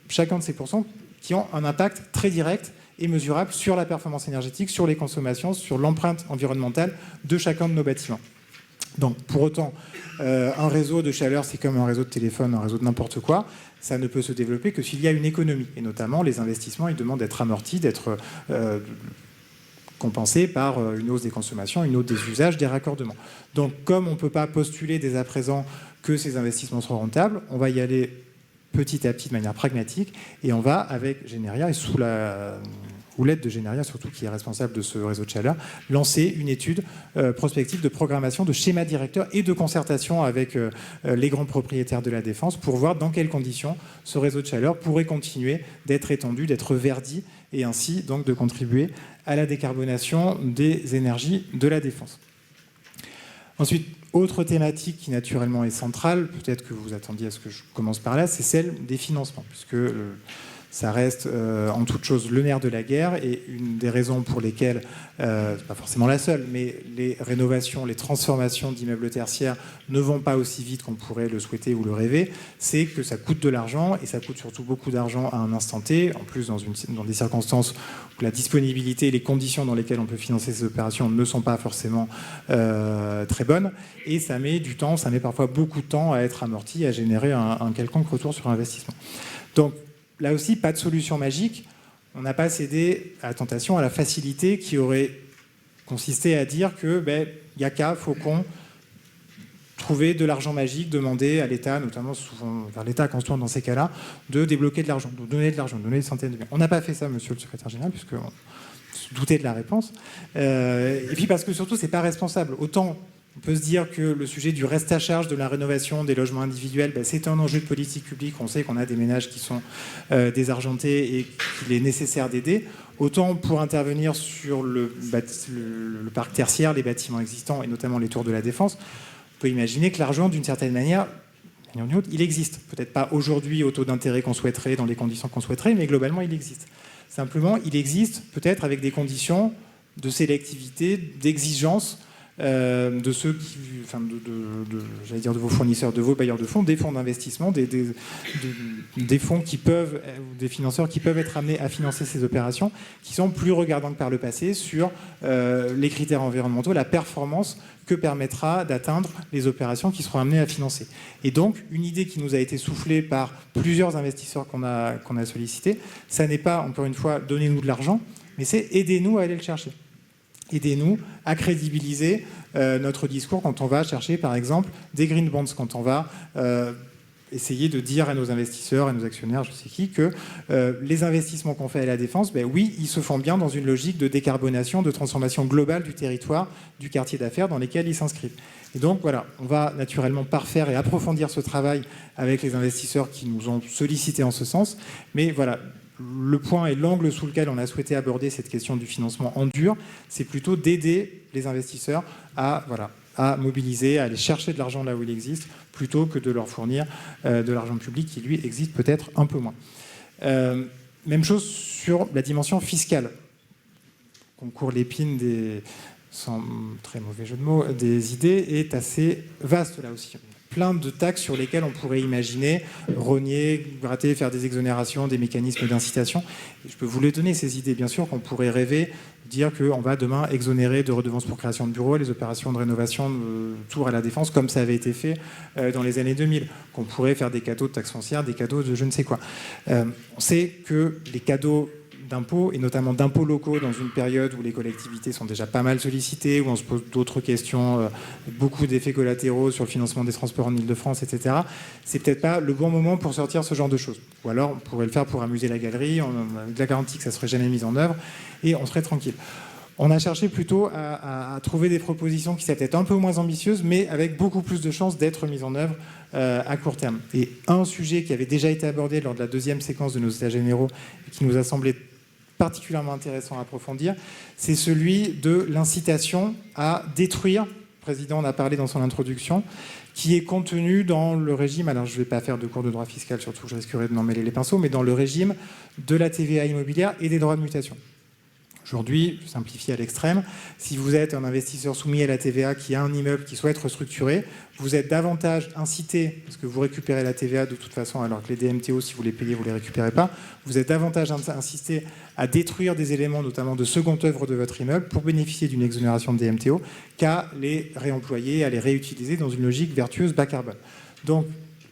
chacun de ces pourcents, qui ont un impact très direct et mesurable sur la performance énergétique, sur les consommations, sur l'empreinte environnementale de chacun de nos bâtiments. Donc, pour autant, un réseau de chaleur, c'est comme un réseau de téléphone, un réseau de n'importe quoi. Ça ne peut se développer que s'il y a une économie. Et notamment, les investissements, ils demandent d'être amortis, d'être compensés par une hausse des consommations, une hausse des usages, des raccordements. Donc, comme on ne peut pas postuler dès à présent que ces investissements seront rentables, on va y aller petit à petit de manière pragmatique, et on va, avec Generia, et sous la houlette de Generia, surtout qui est responsable de ce réseau de chaleur, lancer une étude prospective de programmation, de schéma directeur et de concertation avec les grands propriétaires de la Défense pour voir dans quelles conditions ce réseau de chaleur pourrait continuer d'être étendu, d'être verdi, et ainsi donc de contribuer à la décarbonation des énergies de la Défense. Ensuite, autre thématique qui naturellement est centrale, peut-être que vous attendiez à ce que je commence par là, c'est celle des financements, puisque ça reste en toute chose le nerf de la guerre, et une des raisons pour lesquelles, c'est pas forcément la seule, mais les rénovations, les transformations d'immeubles tertiaires ne vont pas aussi vite qu'on pourrait le souhaiter ou le rêver, c'est que ça coûte de l'argent, et ça coûte surtout beaucoup d'argent à un instant T, en plus dans des circonstances où la disponibilité et les conditions dans lesquelles on peut financer ces opérations ne sont pas forcément très bonnes, et ça met du temps, ça met parfois beaucoup de temps à être amorti, à générer un quelconque retour sur investissement. Donc, là aussi, pas de solution magique. On n'a pas cédé à la tentation, à la facilité qui aurait consisté à dire que il n'y a qu'à, faut qu'on trouver de l'argent magique, demander à l'État, notamment souvent vers l'État quand on se tourne dans ces cas-là, de débloquer de l'argent, de donner de l'argent, de donner des centaines de millions. On n'a pas fait ça, monsieur le secrétaire général, puisqu'on se doutait de la réponse. Et puis parce que surtout, c'est pas responsable. Autant on peut se dire que le sujet du reste à charge de la rénovation des logements individuels, c'est un enjeu de politique publique. On sait qu'on a des ménages qui sont désargentés et qu'il est nécessaire d'aider. Autant pour intervenir sur le parc tertiaire, les bâtiments existants et notamment les tours de la Défense, on peut imaginer que l'argent, d'une certaine manière, il existe. Peut-être pas aujourd'hui au taux d'intérêt qu'on souhaiterait, dans les conditions qu'on souhaiterait, mais globalement, il existe. Simplement, il existe peut-être avec des conditions de sélectivité, d'exigence, de ceux qui, j'allais dire de vos fournisseurs, de vos bailleurs de fonds, des fonds d'investissement, des fonds qui peuvent, ou des financeurs qui peuvent être amenés à financer ces opérations, qui sont plus regardants que par le passé sur les critères environnementaux, la performance que permettra d'atteindre les opérations qui seront amenées à financer. Et donc, une idée qui nous a été soufflée par plusieurs investisseurs qu'on a sollicités, ça n'est pas, encore une fois, donnez-nous de l'argent, mais c'est aidez-nous à aller le chercher. Aidez-nous à crédibiliser notre discours quand on va chercher, par exemple, des green bonds, quand on va essayer de dire à nos investisseurs, à nos actionnaires, je sais qui, que les investissements qu'on fait à la Défense, oui, ils se font bien dans une logique de décarbonation, de transformation globale du territoire, du quartier d'affaires dans lesquels ils s'inscrivent. Et donc, voilà, on va naturellement parfaire et approfondir ce travail avec les investisseurs qui nous ont sollicités en ce sens. Mais voilà, le point et l'angle sous lequel on a souhaité aborder cette question du financement en dur, c'est plutôt d'aider les investisseurs à mobiliser, à aller chercher de l'argent là où il existe, plutôt que de leur fournir de l'argent public qui, lui, existe peut-être un peu moins. Même chose sur la dimension fiscale. Concours l'épine sans très mauvais jeu de mots, des idées est assez vaste là aussi. Plein de taxes sur lesquelles on pourrait imaginer rogner, gratter, faire des exonérations, des mécanismes d'incitation. Et je peux vous les donner, ces idées, bien sûr, qu'on pourrait rêver, dire qu'on va demain exonérer de redevances pour création de bureaux les opérations de rénovation de tours à la Défense, comme ça avait été fait dans les années 2000, qu'on pourrait faire des cadeaux de taxes foncières, des cadeaux de je ne sais quoi. On sait que les cadeaux d'impôts, et notamment d'impôts locaux, dans une période où les collectivités sont déjà pas mal sollicitées, où on se pose d'autres questions, beaucoup d'effets collatéraux sur le financement des transports en Ile-de-France, etc. C'est peut-être pas le bon moment pour sortir ce genre de choses. Ou alors, on pourrait le faire pour amuser la galerie, on a de la garantie que ça ne serait jamais mis en œuvre, et on serait tranquille. On a cherché plutôt à trouver des propositions qui seraient peut-être un peu moins ambitieuses, mais avec beaucoup plus de chances d'être mises en œuvre à court terme. Et un sujet qui avait déjà été abordé lors de la deuxième séquence de nos états généraux, et qui nous a semblé particulièrement intéressant à approfondir, c'est celui de l'incitation à détruire, le Président en a parlé dans son introduction, qui est contenu dans le régime, alors je ne vais pas faire de cours de droit fiscal, surtout je risquerais de m'en mêler les pinceaux, mais dans le régime de la TVA immobilière et des droits de mutation. Aujourd'hui, je simplifie à l'extrême, si vous êtes un investisseur soumis à la TVA qui a un immeuble qui souhaite restructurer, vous êtes davantage incité, parce que vous récupérez la TVA de toute façon, alors que les DMTO, si vous les payez, vous ne les récupérez pas, vous êtes davantage incité à détruire des éléments, notamment de seconde œuvre de votre immeuble, pour bénéficier d'une exonération de DMTO, qu'à les réemployer, à les réutiliser dans une logique vertueuse bas carbone. Donc,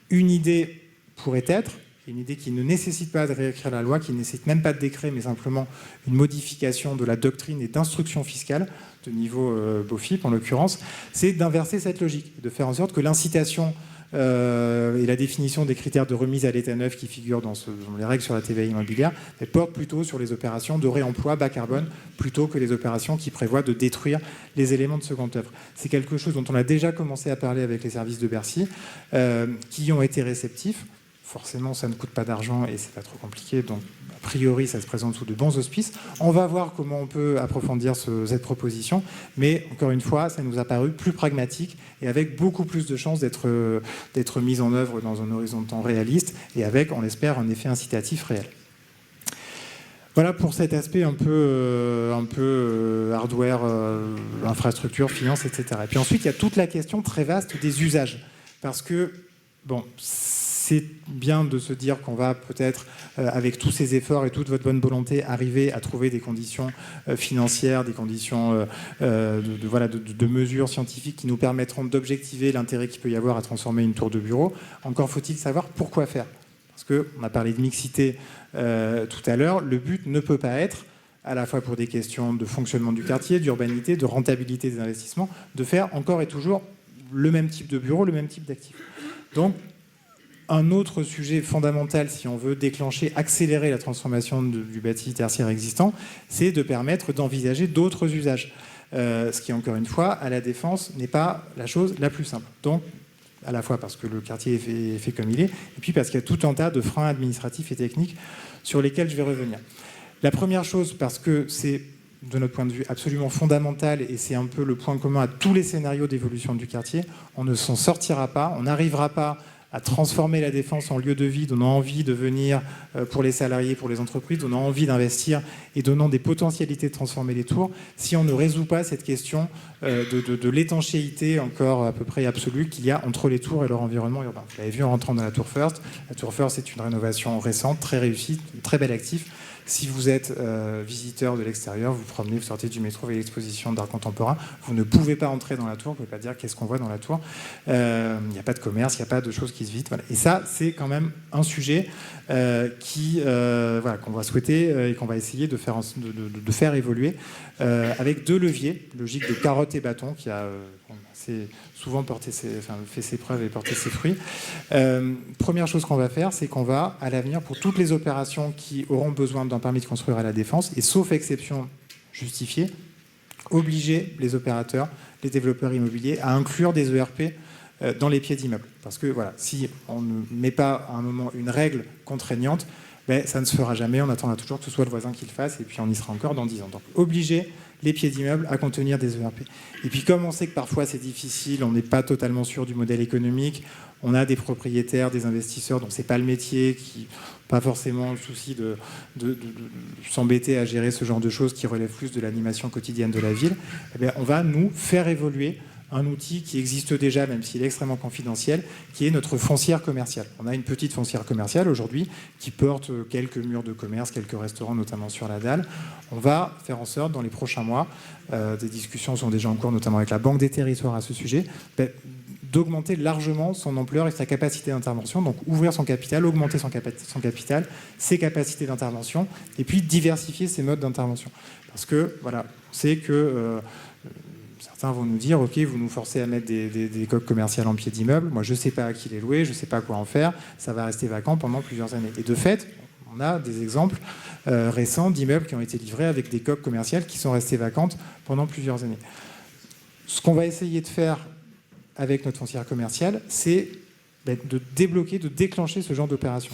une idée pourrait être, une idée qui ne nécessite pas de réécrire la loi, qui ne nécessite même pas de décret, mais simplement une modification de la doctrine et d'instruction fiscale, de niveau BOFIP en l'occurrence, c'est d'inverser cette logique, de faire en sorte que l'incitation et la définition des critères de remise à l'état neuf qui figurent dans les règles sur la TVA immobilière portent plutôt sur les opérations de réemploi bas carbone, plutôt que les opérations qui prévoient de détruire les éléments de seconde œuvre. C'est quelque chose dont on a déjà commencé à parler avec les services de Bercy, qui ont été réceptifs. Forcément, ça ne coûte pas d'argent et c'est pas trop compliqué, donc a priori, ça se présente sous de bons auspices. On va voir comment on peut approfondir cette proposition, mais encore une fois, ça nous a paru plus pragmatique et avec beaucoup plus de chances d'être mise en œuvre dans un horizon de temps réaliste et avec, on l'espère, un effet incitatif réel. Voilà pour cet aspect un peu hardware, infrastructure, finance, etc. Et puis ensuite, il y a toute la question très vaste des usages, parce que, bon, c'est bien de se dire qu'on va peut-être, avec tous ces efforts et toute votre bonne volonté, arriver à trouver des conditions financières, des conditions de mesures scientifiques qui nous permettront d'objectiver l'intérêt qu'il peut y avoir à transformer une tour de bureau. Encore faut-il savoir pourquoi faire. Parce qu'on a parlé de mixité tout à l'heure. Le but ne peut pas être, à la fois pour des questions de fonctionnement du quartier, d'urbanité, de rentabilité des investissements, de faire encore et toujours le même type de bureau, le même type d'actifs. Donc, un autre sujet fondamental, si on veut déclencher, accélérer la transformation du bâti tertiaire existant, c'est de permettre d'envisager d'autres usages. Ce qui, encore une fois, à la Défense, n'est pas la chose la plus simple. Donc, à la fois parce que le quartier est fait comme il est, et puis parce qu'il y a tout un tas de freins administratifs et techniques sur lesquels je vais revenir. La première chose, parce que c'est, de notre point de vue, absolument fondamental, et c'est un peu le point commun à tous les scénarios d'évolution du quartier, on ne s'en sortira pas, on n'arrivera pas à transformer la Défense en lieu de vie, donnant envie de venir pour les salariés, pour les entreprises, donnant envie d'investir et donnant des potentialités de transformer les tours, si on ne résout pas cette question de l'étanchéité encore à peu près absolue qu'il y a entre les tours et leur environnement urbain. Vous l'avez vu en rentrant dans la Tour First. La Tour First, c'est une rénovation récente, très réussie, très bel actif. Si vous êtes visiteur de l'extérieur, vous promenez, vous sortez du métro avec l'exposition d'art contemporain, vous ne pouvez pas entrer dans la tour, vous ne pouvez pas dire qu'est-ce qu'on voit dans la tour. Il n'y a pas de commerce, il n'y a pas de choses qui se vident. Voilà. Et ça, c'est quand même un sujet qu'on va souhaiter et qu'on va essayer de faire évoluer avec deux leviers, logique de carotte et bâton, qui a assez souvent fait ses preuves et porté ses fruits. Première chose qu'on va faire, c'est qu'on va, à l'avenir, pour toutes les opérations qui auront besoin d'un permis de construire à la Défense, et sauf exception justifiée, obliger les opérateurs, les développeurs immobiliers à inclure des ERP dans les pieds d'immeubles. Parce que voilà, si on ne met pas à un moment une règle contraignante, ça ne se fera jamais, on attendra toujours que ce soit le voisin qui le fasse, et puis on y sera encore dans 10 ans. Donc obliger les pieds d'immeuble à contenir des ERP. Et puis comme on sait que parfois c'est difficile, on n'est pas totalement sûr du modèle économique, on a des propriétaires, des investisseurs dont c'est pas le métier, qui n'ont pas forcément le souci de s'embêter à gérer ce genre de choses qui relèvent plus de l'animation quotidienne de la ville, on va nous faire évoluer un outil qui existe déjà, même s'il est extrêmement confidentiel, qui est notre foncière commerciale. On a une petite foncière commerciale aujourd'hui qui porte quelques murs de commerce, quelques restaurants, notamment sur la Dalle. On va faire en sorte, dans les prochains mois, des discussions sont déjà en cours, notamment avec la Banque des Territoires à ce sujet, d'augmenter largement son ampleur et sa capacité d'intervention, donc ouvrir son capital, augmenter son capital, ses capacités d'intervention, et puis diversifier ses modes d'intervention. Parce que, voilà, on sait que... certains vont nous dire, OK, vous nous forcez à mettre des coques commerciales en pied d'immeuble. Moi, je ne sais pas à qui les louer, je ne sais pas quoi en faire. Ça va rester vacant pendant plusieurs années. Et de fait, on a des exemples récents d'immeubles qui ont été livrés avec des coques commerciales qui sont restées vacantes pendant plusieurs années. Ce qu'on va essayer de faire avec notre foncière commerciale, c'est de débloquer, de déclencher ce genre d'opération.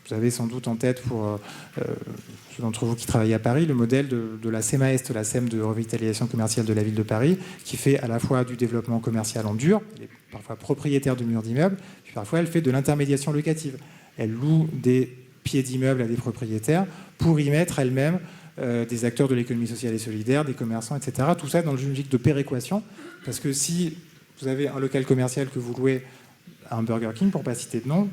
Vous avez sans doute en tête, pour ceux d'entre vous qui travaillent à Paris, le modèle de la SEMA Est, la SEM de revitalisation commerciale de la ville de Paris, qui fait à la fois du développement commercial en dur, elle est parfois propriétaire de murs d'immeubles, puis parfois elle fait de l'intermédiation locative. Elle loue des pieds d'immeubles à des propriétaires pour y mettre elle-même des acteurs de l'économie sociale et solidaire, des commerçants, etc. Tout ça dans une logique de péréquation, parce que si vous avez un local commercial que vous louez à un Burger King, pour ne pas citer de nom,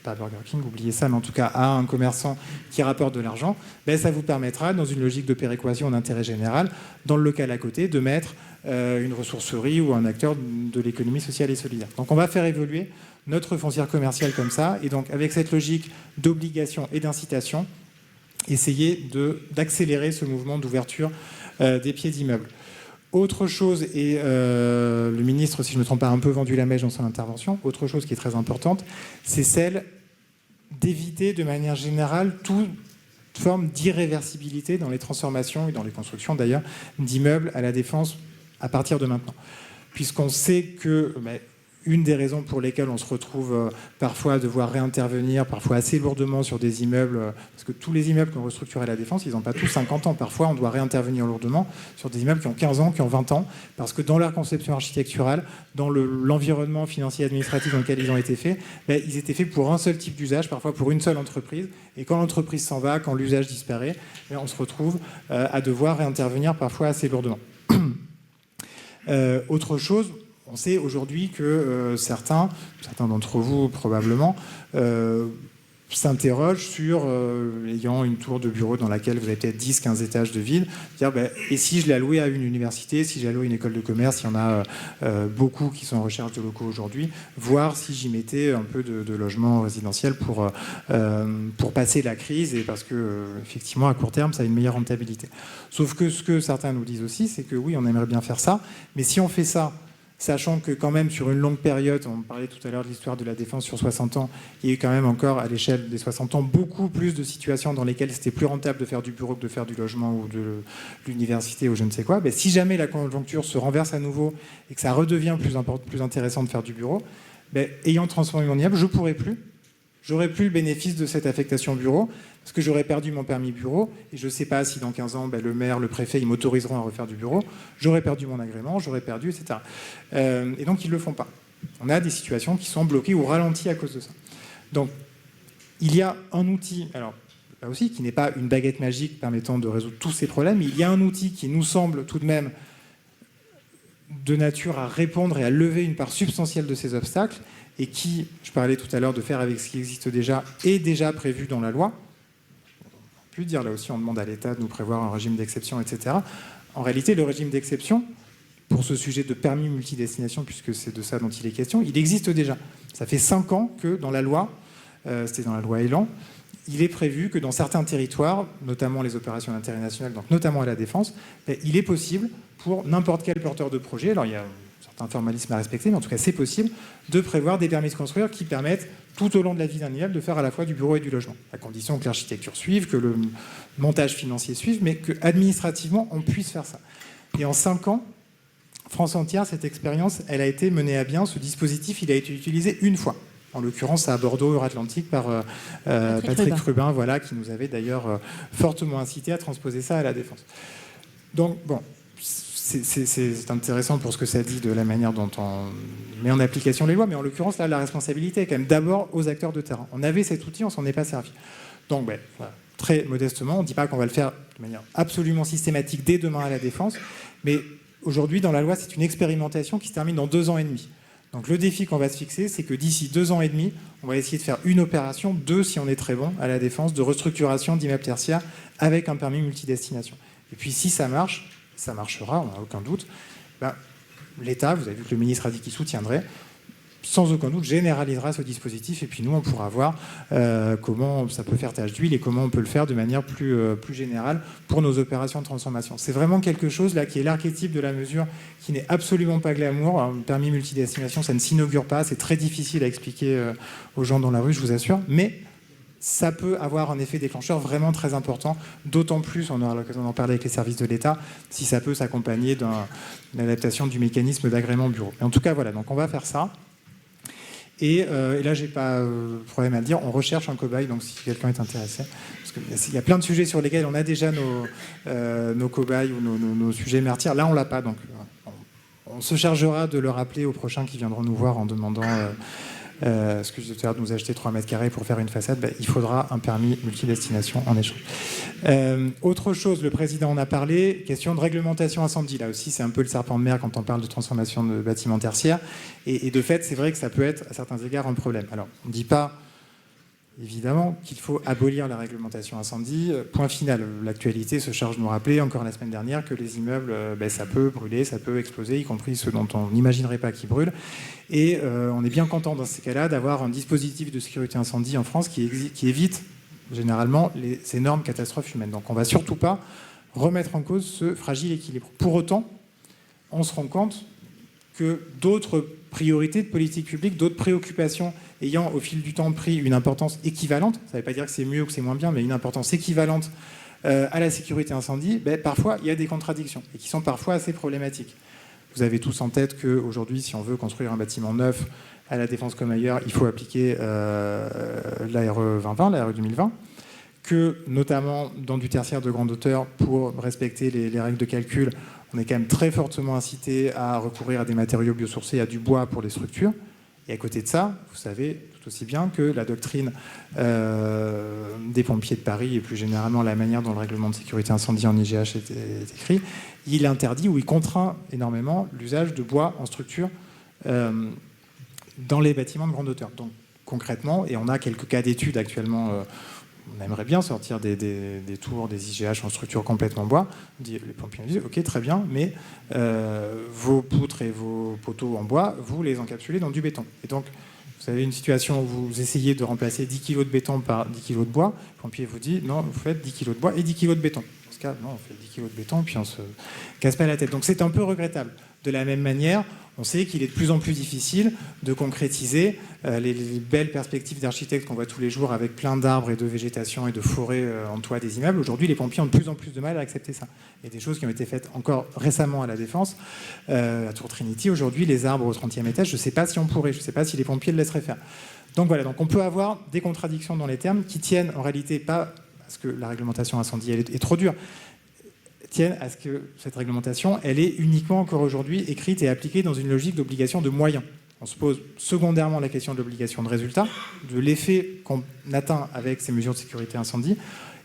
pas Burger King, oubliez ça, mais en tout cas à un commerçant qui rapporte de l'argent, ça vous permettra, dans une logique de péréquation d'intérêt général, dans le local à côté, de mettre une ressourcerie ou un acteur de l'économie sociale et solidaire. Donc on va faire évoluer notre foncière commerciale comme ça, et donc avec cette logique d'obligation et d'incitation, essayer d'accélérer ce mouvement d'ouverture des pieds d'immeubles. Autre chose, et le ministre, si je ne me trompe pas, a un peu vendu la mèche dans son intervention, autre chose qui est très importante, c'est celle d'éviter de manière générale toute forme d'irréversibilité dans les transformations et dans les constructions d'ailleurs d'immeubles à la Défense à partir de maintenant. Puisqu'on sait que une des raisons pour lesquelles on se retrouve parfois à devoir réintervenir, parfois assez lourdement sur des immeubles, parce que tous les immeubles qu'on restructure à la Défense, ils n'ont pas tous 50 ans. Parfois, on doit réintervenir lourdement sur des immeubles qui ont 15 ans, qui ont 20 ans, parce que dans leur conception architecturale, dans l'environnement financier et administratif dans lequel ils ont été faits, ils étaient faits pour un seul type d'usage, parfois pour une seule entreprise. Et quand l'entreprise s'en va, quand l'usage disparaît, on se retrouve à devoir réintervenir parfois assez lourdement. Autre chose, on sait aujourd'hui que certains d'entre vous probablement, s'interrogent sur, ayant une tour de bureau dans laquelle vous avez peut-être 10-15 étages de vide, dire et si je l'ai alloué à une université, si j'ai alloué à une école de commerce, il y en a beaucoup qui sont en recherche de locaux aujourd'hui, voir si j'y mettais un peu de logement résidentiel pour passer la crise, et parce que effectivement à court terme ça a une meilleure rentabilité. Sauf que ce que certains nous disent aussi, c'est que oui, on aimerait bien faire ça, mais si on fait ça sachant que quand même sur une longue période, on parlait tout à l'heure de l'histoire de la Défense sur 60 ans, il y a eu quand même encore à l'échelle des 60 ans beaucoup plus de situations dans lesquelles c'était plus rentable de faire du bureau que de faire du logement ou de l'université ou je ne sais quoi. Si jamais la conjoncture se renverse à nouveau et que ça redevient plus intéressant de faire du bureau, ayant transformé mon immeuble, je pourrais plus. J'aurais plus le bénéfice de cette affectation bureau parce que j'aurais perdu mon permis bureau et je ne sais pas si dans 15 ans, le maire, le préfet, ils m'autoriseront à refaire du bureau. J'aurais perdu mon agrément, j'aurais perdu, etc. Et donc, ils ne le font pas. On a des situations qui sont bloquées ou ralenties à cause de ça. Donc, il y a un outil, alors là aussi, qui n'est pas une baguette magique permettant de résoudre tous ces problèmes, mais il y a un outil qui nous semble tout de même de nature à répondre et à lever une part substantielle de ces obstacles, et qui, je parlais tout à l'heure de faire avec ce qui existe déjà, est déjà prévu dans la loi. On peut dire, là aussi, on demande à l'État de nous prévoir un régime d'exception, etc. En réalité, le régime d'exception, pour ce sujet de permis multidestination, puisque c'est de ça dont il est question, il existe déjà. Ça fait 5 ans que dans la loi, c'était dans la loi Elan, il est prévu que dans certains territoires, notamment les opérations d'intérêt national, donc notamment à la Défense, il est possible pour n'importe quel porteur de projet, alors il y a un formalisme à respecter, mais en tout cas c'est possible de prévoir des permis de construire qui permettent tout au long de la vie d'un immeuble de faire à la fois du bureau et du logement, à condition que l'architecture suive, que le montage financier suive, mais qu'administrativement on puisse faire ça. Et en 5 ans, France entière, cette expérience, elle a été menée à bien. Ce dispositif, il a été utilisé une fois. En l'occurrence à Bordeaux, Euratlantique, par Patrick Rubin, voilà, qui nous avait d'ailleurs fortement incité à transposer ça à la Défense. Donc, bon, c'est intéressant pour ce que ça dit de la manière dont on met en application les lois, mais en l'occurrence, là, la responsabilité est quand même d'abord aux acteurs de terrain. On avait cet outil, on s'en est pas servi. Donc, voilà, très modestement, on ne dit pas qu'on va le faire de manière absolument systématique dès demain à la Défense, mais aujourd'hui, dans la loi, c'est une expérimentation qui se termine dans 2 ans et demi. Donc le défi qu'on va se fixer, c'est que d'ici 2 ans et demi, on va essayer de faire une opération, 2 si on est très bon, à la Défense, de restructuration d'immeubles tertiaires avec un permis multidestination. Et puis si ça marche, ça marchera, on n'a aucun doute, l'État, vous avez vu que le ministre a dit qu'il soutiendrait, sans aucun doute généralisera ce dispositif, et puis nous on pourra voir comment ça peut faire tache d'huile et comment on peut le faire de manière plus générale pour nos opérations de transformation. C'est vraiment quelque chose là qui est l'archétype de la mesure, qui n'est absolument pas glamour. Un permis multidestination, ça ne s'inaugure pas, c'est très difficile à expliquer aux gens dans la rue, je vous assure, mais ça peut avoir un effet déclencheur vraiment très important, d'autant plus, on aura l'occasion d'en parler avec les services de l'État, si ça peut s'accompagner d'une adaptation du mécanisme d'agrément bureau. Et en tout cas, voilà, donc on va faire ça. Et là, j'ai pas de problème à le dire, on recherche un cobaye, donc si quelqu'un est intéressé. Parce qu'il y a plein de sujets sur lesquels on a déjà nos cobayes ou nos sujets martyrs. Là, on l'a pas, donc on se chargera de le rappeler aux prochains qui viendront nous voir en demandant ce que je disais tout à l'heure, de nous acheter 3 mètres carrés pour faire une façade. Il faudra un permis multidestination en échange. Autre chose, le président en a parlé, question de réglementation incendie. Là aussi, c'est un peu le serpent de mer quand on parle de transformation de bâtiments tertiaires. Et de fait, c'est vrai que ça peut être, à certains égards, un problème. Alors, on ne dit pas, évidemment, qu'il faut abolir la réglementation incendie. Point final. L'actualité se charge de nous rappeler, encore la semaine dernière, que les immeubles, ça peut brûler, ça peut exploser, y compris ceux dont on n'imaginerait pas qu'ils brûlent. Et on est bien content, dans ces cas-là, d'avoir un dispositif de sécurité incendie en France qui évite généralement ces énormes catastrophes humaines. Donc on ne va surtout pas remettre en cause ce fragile équilibre. Pour autant, on se rend compte que d'autres priorités de politique publique, d'autres préoccupations ayant au fil du temps pris une importance équivalente, ça ne veut pas dire que c'est mieux ou que c'est moins bien, mais une importance équivalente à la sécurité incendie, parfois il y a des contradictions et qui sont parfois assez problématiques. Vous avez tous en tête qu'aujourd'hui, si on veut construire un bâtiment neuf à la Défense comme ailleurs, il faut appliquer l'ARE 2020, l'ARE 2020, que notamment dans du tertiaire de grande hauteur, pour respecter les règles de calcul, on est quand même très fortement incité à recourir à des matériaux biosourcés, à du bois pour les structures. Et à côté de ça, vous savez tout aussi bien que la doctrine des pompiers de Paris et plus généralement la manière dont le règlement de sécurité incendie en IGH est écrit, il interdit ou il contraint énormément l'usage de bois en structure dans les bâtiments de grande hauteur. Donc concrètement, et on a quelques cas d'études actuellement, on aimerait bien sortir des tours, des IGH en structure complètement bois. Les pompiers disent, ok, très bien, mais vos poutres et vos poteaux en bois, vous les encapsulez dans du béton. Et donc, vous avez une situation où vous essayez de remplacer 10 kg de béton par 10 kg de bois. Le pompier vous dit, non, vous faites 10 kg de bois et 10 kg de béton. Dans ce cas, non, on fait 10 kg de béton, puis on se casse pas la tête. Donc c'est un peu regrettable. De la même manière, on sait qu'il est de plus en plus difficile de concrétiser les belles perspectives d'architectes qu'on voit tous les jours avec plein d'arbres et de végétation et de forêts en toit des immeubles. Aujourd'hui, les pompiers ont de plus en plus de mal à accepter ça. Il y a des choses qui ont été faites encore récemment à la Défense, à Tour Trinity. Aujourd'hui, les arbres au 30e étage, je ne sais pas si on pourrait, je ne sais pas si les pompiers le laisseraient faire. Donc voilà, donc on peut avoir des contradictions dans les termes qui tiennent en réalité pas parce que la réglementation incendie elle est trop dure, tiennent à ce que cette réglementation, elle est uniquement encore aujourd'hui écrite et appliquée dans une logique d'obligation de moyens. On se pose secondairement la question de l'obligation de résultat, de l'effet qu'on atteint avec ces mesures de sécurité incendie,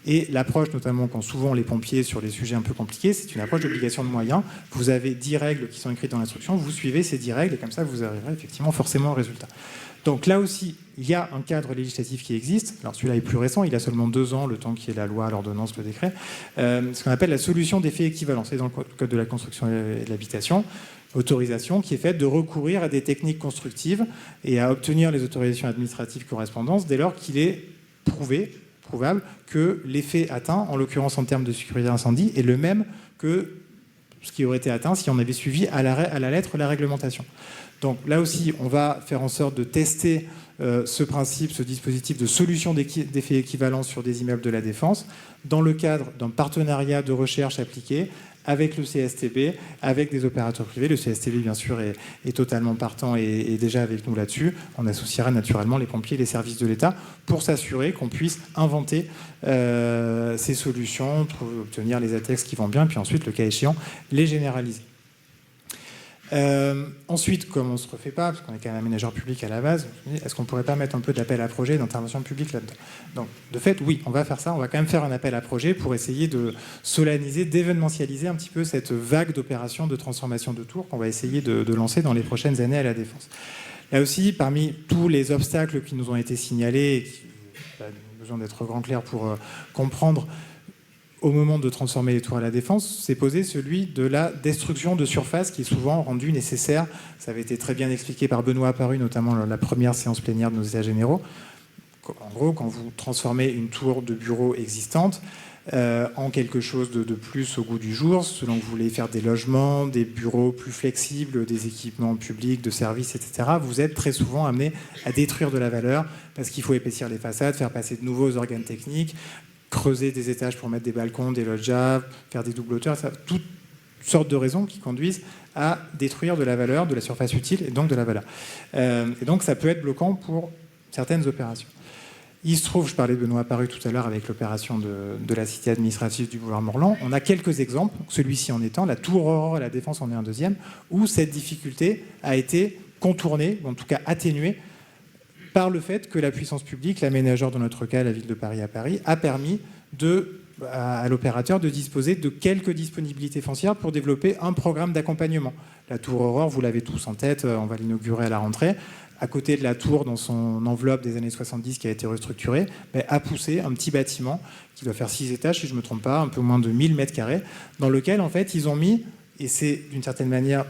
et l'approche notamment qu'ont souvent les pompiers sur les sujets un peu compliqués, c'est une approche d'obligation de moyens. Vous avez 10 règles qui sont écrites dans l'instruction, vous suivez ces 10 règles et comme ça vous arriverez effectivement forcément au résultat. Donc là aussi, il y a un cadre législatif qui existe. Alors celui-là est plus récent, il a seulement 2 ans, le temps qu'il y ait la loi, l'ordonnance, le décret. Ce qu'on appelle la solution d'effet équivalent. C'est dans le Code de la construction et de l'habitation. Autorisation qui est faite de recourir à des techniques constructives et à obtenir les autorisations administratives correspondantes dès lors qu'il est prouvable que l'effet atteint, en l'occurrence en termes de sécurité incendie, est le même que ce qui aurait été atteint si on avait suivi à la lettre la réglementation. Donc là aussi, on va faire en sorte de tester ce principe, ce dispositif de solution d'effet équivalent sur des immeubles de la Défense dans le cadre d'un partenariat de recherche appliqué avec le CSTB, avec des opérateurs privés. Le CSTB, bien sûr, est totalement partant et déjà avec nous là-dessus. On associera naturellement les pompiers et les services de l'État pour s'assurer qu'on puisse inventer ces solutions, pour obtenir les ATEX qui vont bien, puis ensuite, le cas échéant, les généraliser. Ensuite, comme on ne se refait pas, parce qu'on est quand même aménageur public à la base, est-ce qu'on ne pourrait pas mettre un peu d'appel à projet, d'intervention publique là-dedans? Donc, de fait, oui, on va faire ça. On va quand même faire un appel à projet pour essayer de solenniser, d'événementialiser un petit peu cette vague d'opérations de transformation de tours qu'on va essayer de lancer dans les prochaines années à la Défense. Là aussi, parmi tous les obstacles qui nous ont été signalés, et qui ont besoin d'être grand clair pour comprendre au moment de transformer les tours à la Défense, s'est posé celui de la destruction de surface qui est souvent rendue nécessaire. Ça avait été très bien expliqué par Benoît Apparu, notamment la première séance plénière de nos États généraux. En gros, quand vous transformez une tour de bureau existante en quelque chose de plus au goût du jour, selon que vous voulez faire des logements, des bureaux plus flexibles, des équipements publics, de services, etc., vous êtes très souvent amené à détruire de la valeur parce qu'il faut épaissir les façades, faire passer de nouveaux organes techniques, creuser des étages pour mettre des balcons, des loggias, faire des doubles hauteurs, sortes de raisons qui conduisent à détruire de la valeur, de la surface utile et donc de la valeur. Et donc ça peut être bloquant pour certaines opérations. Il se trouve, je parlais de Benoît Apparu tout à l'heure avec l'opération de la cité administrative du boulevard Morland, on a quelques exemples, celui-ci en étant, la tour Aurore et la Défense en est un deuxième, où cette difficulté a été contournée, ou en tout cas atténuée, par le fait que la puissance publique, l'aménageur dans notre cas, la ville de Paris à Paris, a permis à l'opérateur de disposer de quelques disponibilités foncières pour développer un programme d'accompagnement. La tour Aurore, vous l'avez tous en tête, on va l'inaugurer à la rentrée. À côté de la tour, dans son enveloppe des années 70 qui a été restructurée, a poussé un petit bâtiment qui doit faire 6 étages, si je ne me trompe pas, un peu moins de 1000 mètres carrés, dans lequel, en fait, ils ont mis, et c'est d'une certaine manière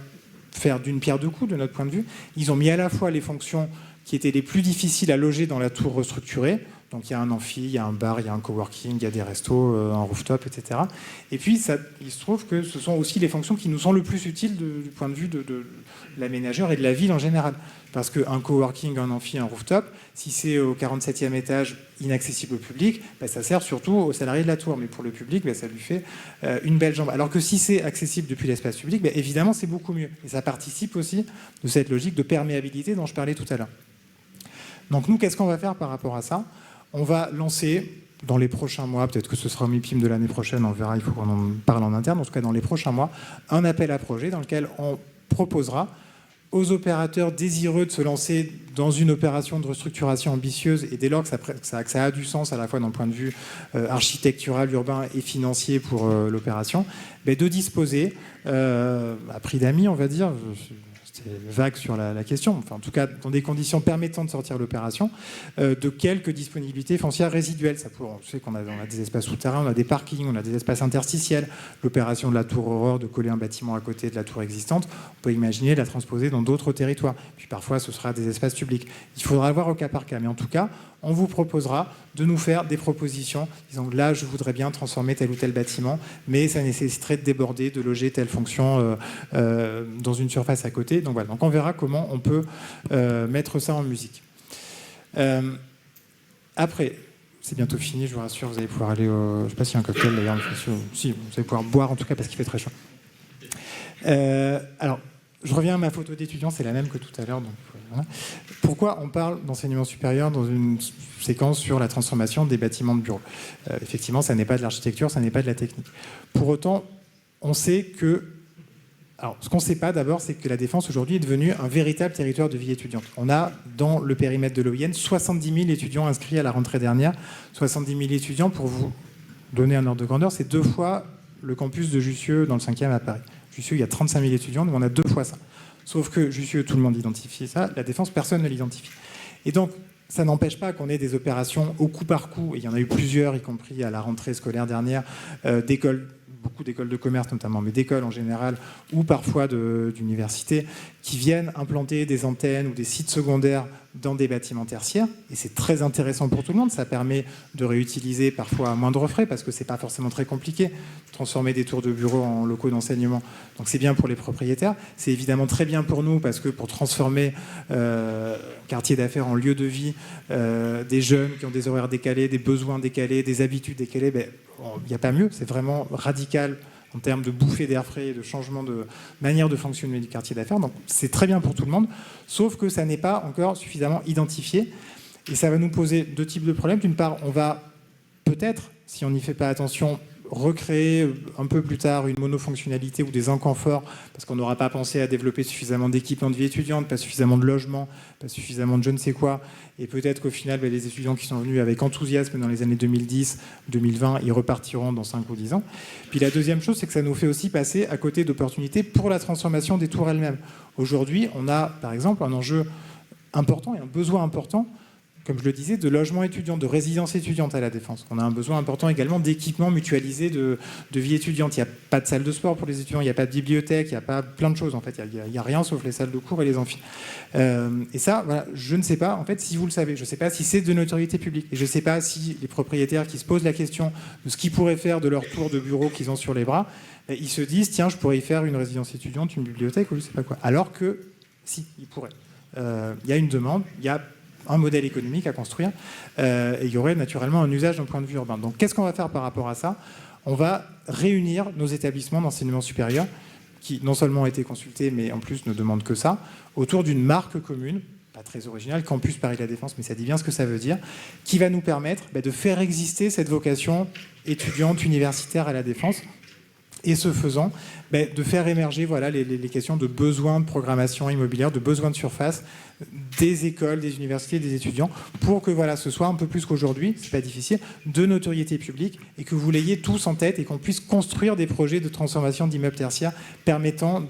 faire d'une pierre deux coups de notre point de vue, ils ont mis à la fois les fonctions qui étaient les plus difficiles à loger dans la tour restructurée. Donc il y a un amphi, il y a un bar, il y a un coworking, il y a des restos, un rooftop, etc. Et puis il se trouve que ce sont aussi les fonctions qui nous sont le plus utiles du point de vue de l'aménageur et de la ville en général. Parce qu'un coworking, un amphi, un rooftop, si c'est au 47e étage inaccessible au public, ça sert surtout aux salariés de la tour. Mais pour le public, ça lui fait une belle jambe. Alors que si c'est accessible depuis l'espace public, évidemment c'est beaucoup mieux. Et ça participe aussi de cette logique de perméabilité dont je parlais tout à l'heure. Donc nous, qu'est-ce qu'on va faire par rapport à ça ? On va lancer dans les prochains mois, peut-être que ce sera au MIPIM de l'année prochaine, on verra, il faut qu'on en parle en interne, en tout cas dans les prochains mois, un appel à projet dans lequel on proposera aux opérateurs désireux de se lancer dans une opération de restructuration ambitieuse, et dès lors que ça a du sens à la fois d'un point de vue architectural, urbain et financier pour l'opération, de disposer, à prix d'amis on va dire, c'est vague sur la question, enfin en tout cas dans des conditions permettant de sortir l'opération, de quelques disponibilités foncières résiduelles. On sait qu'on a des espaces souterrains, on a des parkings, on a des espaces interstitiels. L'opération de la tour Aurore, de coller un bâtiment à côté de la tour existante, on peut imaginer la transposer dans d'autres territoires. Puis parfois ce sera des espaces publics. Il faudra le voir au cas par cas, mais en tout cas, on vous proposera de nous faire des propositions, disant là je voudrais bien transformer tel ou tel bâtiment, mais ça nécessiterait de déborder, de loger telle fonction dans une surface à côté. Donc voilà, donc on verra comment on peut mettre ça en musique. Après, c'est bientôt fini, je vous rassure, vous allez pouvoir aller je ne sais pas s'il y a un cocktail d'ailleurs, si, vous allez pouvoir boire en tout cas parce qu'il fait très chaud. Alors, je reviens à ma photo d'étudiant, c'est la même que tout à l'heure. Donc, voilà. Pourquoi on parle d'enseignement supérieur dans une séquence sur la transformation des bâtiments de bureaux ? Effectivement, ça n'est pas de l'architecture, ça n'est pas de la technique. Pour autant, on sait que... Alors, ce qu'on ne sait pas d'abord, c'est que la Défense aujourd'hui est devenue un véritable territoire de vie étudiante. On a, dans le périmètre de l'OIN, 70 000 étudiants inscrits à la rentrée dernière. 70 000 étudiants, pour vous donner un ordre de grandeur, c'est 2 fois le campus de Jussieu dans le 5e à Paris. Jussieu, il y a 35 000 étudiants, nous on a 2 fois ça. Sauf que Jussieu, tout le monde identifie ça, la Défense, personne ne l'identifie. Et donc, ça n'empêche pas qu'on ait des opérations au coup par coup, et il y en a eu plusieurs, y compris à la rentrée scolaire dernière, d'écoles, beaucoup d'écoles de commerce notamment, mais d'écoles en général, ou parfois d'universités, qui viennent implanter des antennes ou des sites secondaires dans des bâtiments tertiaires. Et c'est très intéressant pour tout le monde. Ça permet de réutiliser parfois à moindre frais, parce que c'est pas forcément très compliqué de transformer des tours de bureaux en locaux d'enseignement. Donc c'est bien pour les propriétaires. C'est évidemment très bien pour nous, parce que pour transformer quartier d'affaires en lieu de vie, des jeunes qui ont des horaires décalés, des besoins décalés, des habitudes décalées, il n'y a pas mieux. C'est vraiment radical en termes de bouffée d'air frais et de changement de manière de fonctionner du quartier d'affaires. Donc c'est très bien pour tout le monde, sauf que ça n'est pas encore suffisamment identifié. Et ça va nous poser 2 types de problèmes. D'une part, on va peut-être, si on n'y fait pas attention, recréer un peu plus tard une monofonctionnalité ou des inconforts, parce qu'on n'aura pas pensé à développer suffisamment d'équipements de vie étudiante, pas suffisamment de logements, pas suffisamment de je ne sais quoi. Et peut-être qu'au final, les étudiants qui sont venus avec enthousiasme dans les années 2010, 2020, ils repartiront dans 5 ou 10 ans. Puis la deuxième chose, c'est que ça nous fait aussi passer à côté d'opportunités pour la transformation des tours elles-mêmes. Aujourd'hui, on a par exemple un enjeu important et un besoin important, comme je le disais, de logements étudiants, de résidences étudiantes à la Défense. On a un besoin important également d'équipements mutualisés de vie étudiante. Il n'y a pas de salle de sport pour les étudiants, il n'y a pas de bibliothèque, il n'y a pas plein de choses en fait. Il n'y a rien sauf les salles de cours et les amphis. Et ça, voilà, je ne sais pas en fait si vous le savez. Je ne sais pas si c'est de notoriété publique. Et je ne sais pas si les propriétaires qui se posent la question de ce qu'ils pourraient faire de leur tour de bureau qu'ils ont sur les bras, ils se disent tiens, je pourrais y faire une résidence étudiante, une bibliothèque ou je ne sais pas quoi. Alors que si, ils pourraient. Il y a une demande, il y a un modèle économique à construire, et il y aurait naturellement un usage d'un point de vue urbain. Donc qu'est-ce qu'on va faire par rapport à ça ? On va réunir nos établissements d'enseignement supérieur, qui non seulement ont été consultés, mais en plus ne demandent que ça, autour d'une marque commune, pas très originale, Campus Paris La Défense, mais ça dit bien ce que ça veut dire, qui va nous permettre de faire exister cette vocation étudiante, universitaire à la Défense, et ce faisant, de faire émerger les questions de besoins de programmation immobilière, de besoins de surface des écoles, des universités, des étudiants, pour que ce soit un peu plus qu'aujourd'hui, c'est pas difficile, de notoriété publique, et que vous l'ayez tous en tête et qu'on puisse construire des projets de transformation d'immeubles tertiaires permettant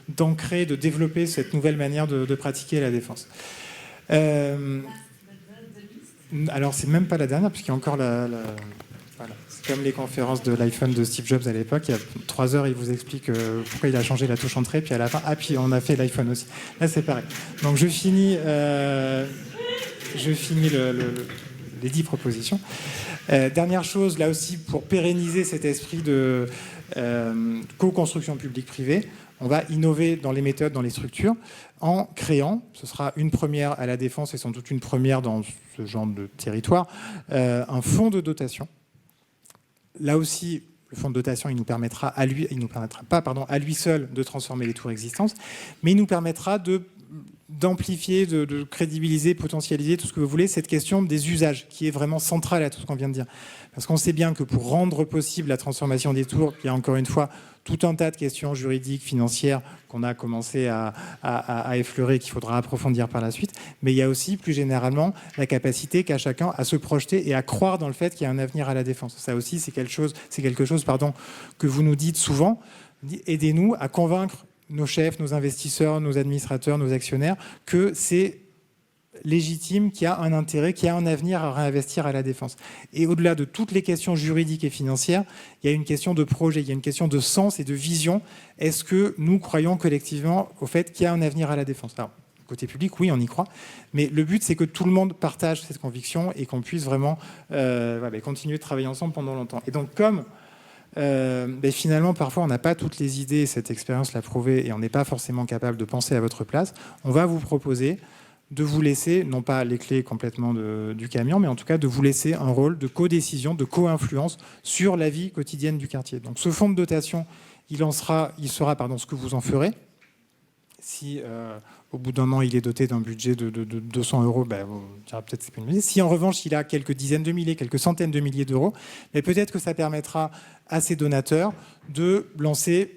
d'ancrer, de développer cette nouvelle manière de pratiquer la défense. Alors, c'est même pas la dernière, puisqu'il y a encore voilà. C'est comme les conférences de l'iPhone de Steve Jobs à l'époque. Il y a 3 heures, il vous explique pourquoi il a changé la touche entrée, puis à la fin, puis on a fait l'iPhone aussi. Là, c'est pareil. Donc, je finis les 10 propositions. Dernière chose, là aussi, pour pérenniser cet esprit de co-construction publique-privée, on va innover dans les méthodes, dans les structures, en créant, ce sera une première à la Défense et sans doute une première dans ce genre de territoire, un fonds de dotation. Là aussi, le fonds de dotation, il nous permettra pas à lui seul de transformer les tours existantes, mais il nous permettra d'amplifier, de crédibiliser, potentialiser, tout ce que vous voulez, cette question des usages, qui est vraiment centrale à tout ce qu'on vient de dire. Parce qu'on sait bien que pour rendre possible la transformation des tours, il y a encore une fois tout un tas de questions juridiques, financières, qu'on a commencé à effleurer, qu'il faudra approfondir par la suite. Mais il y a aussi, plus généralement, la capacité qu'a chacun à se projeter et à croire dans le fait qu'il y a un avenir à la défense. Ça aussi, c'est quelque chose que vous nous dites souvent. Aidez-nous à convaincre nos chefs, nos investisseurs, nos administrateurs, nos actionnaires, que c'est légitime, qu'il y a un intérêt, qu'il y a un avenir à réinvestir à la défense. Et au-delà de toutes les questions juridiques et financières, il y a une question de projet, il y a une question de sens et de vision. Est-ce que nous croyons collectivement au fait qu'il y a un avenir à la défense ? Alors, côté public, oui, on y croit. Mais le but, c'est que tout le monde partage cette conviction et qu'on puisse vraiment continuer de travailler ensemble pendant longtemps. Et donc, comme finalement, parfois, on n'a pas toutes les idées, cette expérience l'a prouvé, et on n'est pas forcément capable de penser à votre place, on va vous proposer de vous laisser, non pas les clés complètement du camion, mais en tout cas de vous laisser un rôle de co-décision, de co-influence sur la vie quotidienne du quartier. Donc ce fonds de dotation, il sera ce que vous en ferez. Si au bout d'un an, il est doté d'un budget de 200 €, on dira peut-être que c'est pas une idée. Si en revanche, il a quelques dizaines de milliers, quelques centaines de milliers d'euros, mais peut-être que ça permettra à ces donateurs de lancer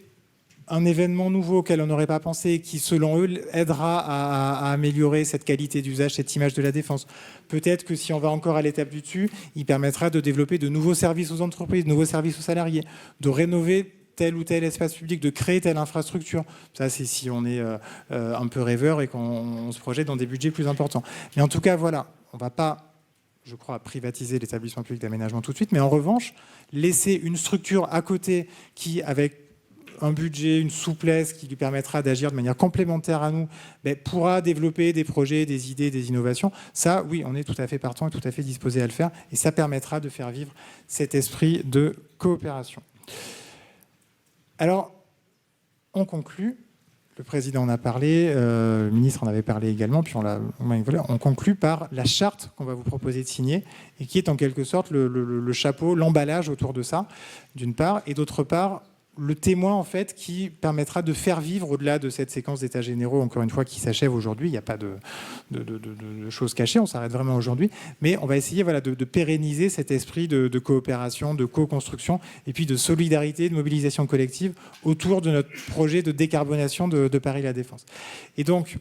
un événement nouveau auquel on n'aurait pas pensé, qui, selon eux, aidera à améliorer cette qualité d'usage, cette image de la défense. Peut-être que si on va encore à l'étape du dessus, il permettra de développer de nouveaux services aux entreprises, de nouveaux services aux salariés, de rénover tel ou tel espace public, de créer telle infrastructure. Ça, c'est si on est un peu rêveur et qu'on se projette dans des budgets plus importants. Mais en tout cas, voilà, on ne va pas, je crois, privatiser l'établissement public d'aménagement tout de suite, mais en revanche, laisser une structure à côté qui, avec un budget, une souplesse qui lui permettra d'agir de manière complémentaire à nous, pourra développer des projets, des idées, des innovations. Ça, oui, on est tout à fait partant et tout à fait disposé à le faire. Et ça permettra de faire vivre cet esprit de coopération. Alors, on conclut. Le président en a parlé, le ministre en avait parlé également, puis on conclut par la charte qu'on va vous proposer de signer et qui est en quelque sorte le chapeau, l'emballage autour de ça, d'une part, et d'autre part, le témoin en fait qui permettra de faire vivre au-delà de cette séquence d'états généraux, encore une fois, qui s'achève aujourd'hui. Il n'y a pas de choses cachées, on s'arrête vraiment aujourd'hui, mais on va essayer de pérenniser cet esprit de coopération, de co-construction et puis de solidarité, de mobilisation collective autour de notre projet de décarbonation de Paris La Défense. Et donc,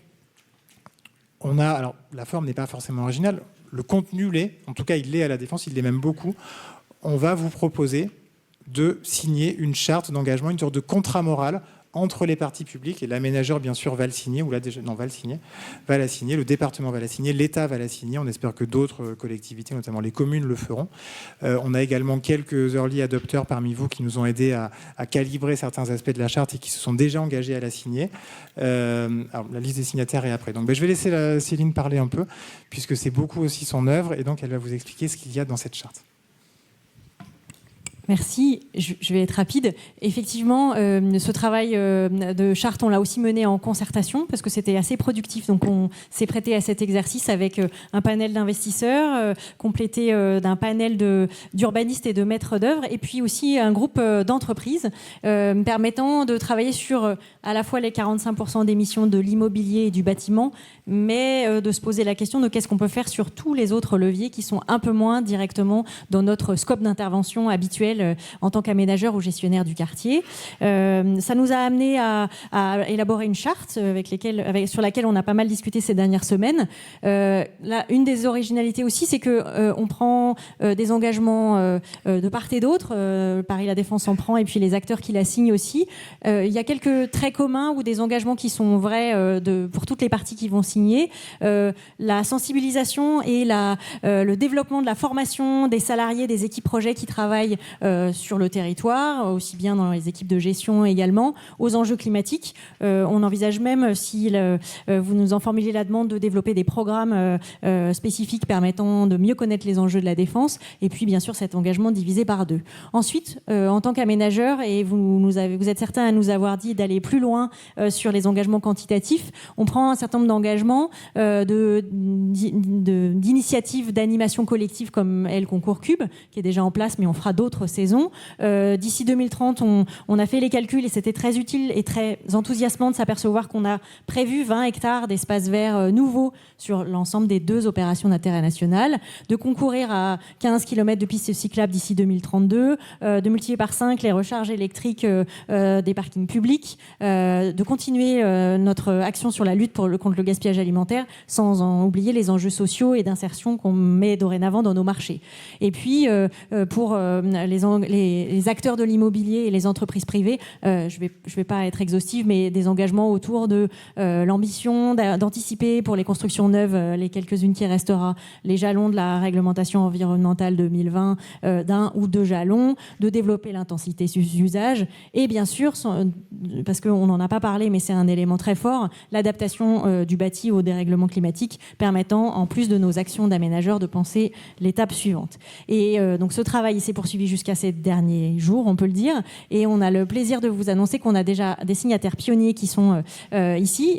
alors la forme n'est pas forcément originale, le contenu l'est, en tout cas il l'est à La Défense, il l'est même beaucoup. On va vous proposer de signer une charte d'engagement, une sorte de contrat moral entre les parties publiques, et l'aménageur, bien sûr, va le signer, va la signer, le département va la signer, l'État va la signer, on espère que d'autres collectivités, notamment les communes, le feront. On a également quelques early adopters parmi vous qui nous ont aidés à calibrer certains aspects de la charte et qui se sont déjà engagés à la signer. Alors, la liste des signataires est après. Donc, je vais laisser Céline parler un peu, puisque c'est beaucoup aussi son œuvre, et donc elle va vous expliquer ce qu'il y a dans cette charte. Merci, je vais être rapide. Effectivement, ce travail de charte, on l'a aussi mené en concertation parce que c'était assez productif. Donc on s'est prêté à cet exercice avec un panel d'investisseurs, complété d'un panel d'urbanistes et de maîtres d'œuvre, et puis aussi un groupe d'entreprises permettant de travailler sur à la fois les 45% d'émissions de l'immobilier et du bâtiment, mais de se poser la question de qu'est-ce qu'on peut faire sur tous les autres leviers qui sont un peu moins directement dans notre scope d'intervention habituel en tant qu'aménageur ou gestionnaire du quartier. Ça nous a amené à élaborer une charte sur laquelle on a pas mal discuté ces dernières semaines. Une des originalités aussi, c'est qu'on prend des engagements de part et d'autre. Paris La Défense en prend, et puis les acteurs qui la signent aussi. Il y a quelques traits communs ou des engagements qui sont vrais pour toutes les parties qui vont signer. La sensibilisation et le développement de la formation des salariés des équipes projets qui travaillent sur le territoire, aussi bien dans les équipes de gestion également, aux enjeux climatiques. On envisage même, si vous nous en formuliez la demande, de développer des programmes spécifiques permettant de mieux connaître les enjeux de la défense, et puis bien sûr cet engagement divisé par 2. Ensuite, en tant qu'aménageur, et vous êtes certains à nous avoir dit d'aller plus loin sur les engagements quantitatifs, on prend un certain nombre d'engagements d'initiatives d'animation collective comme El Concours Cube, qui est déjà en place, mais on fera d'autres saisons. D'ici 2030, on a fait les calculs et c'était très utile et très enthousiasmant de s'apercevoir qu'on a prévu 20 hectares d'espaces verts nouveaux sur l'ensemble des 2 opérations d'intérêt national, de concourir à 15 km de pistes cyclables d'ici 2032, de multiplier par 5 les recharges électriques des parkings publics, de continuer notre action sur la lutte contre le gaspillage alimentaire, sans en oublier les enjeux sociaux et d'insertion qu'on met dorénavant dans nos marchés. Et puis, pour les acteurs de l'immobilier et les entreprises privées, je vais pas être exhaustive, mais des engagements autour de l'ambition d'anticiper pour les constructions neuves, les quelques-unes qui restera, les jalons de la réglementation environnementale 2020, d'un ou 2 jalons, de développer l'intensité d'usage, et bien sûr, parce qu'on n'en a pas parlé, mais c'est un élément très fort, l'adaptation du bâti au dérèglement climatique, permettant, en plus de nos actions d'aménageurs, de penser l'étape suivante. Et donc ce travail s'est poursuivi jusqu'à ces derniers jours, on peut le dire, et on a le plaisir de vous annoncer qu'on a déjà des signataires pionniers qui sont ici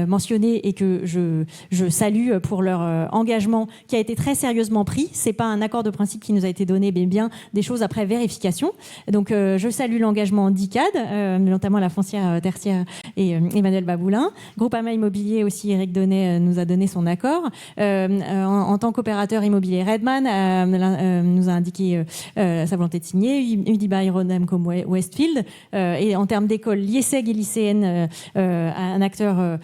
mentionnés et que je salue pour leur engagement qui a été très sérieusement pris. C'est pas un accord de principe qui nous a été donné, mais bien des choses après vérification. Donc je salue l'engagement d'ICAD, notamment la foncière tertiaire et Emmanuel Baboulin. Groupama Immobilier aussi, Eric Donnet nous a donné son accord. En tant qu'opérateur immobilier, Redman nous a indiqué sa volonté de signer, Unibail Rodamco Westfield, et en termes d'école, l'IESEG et l'ICN, un acteur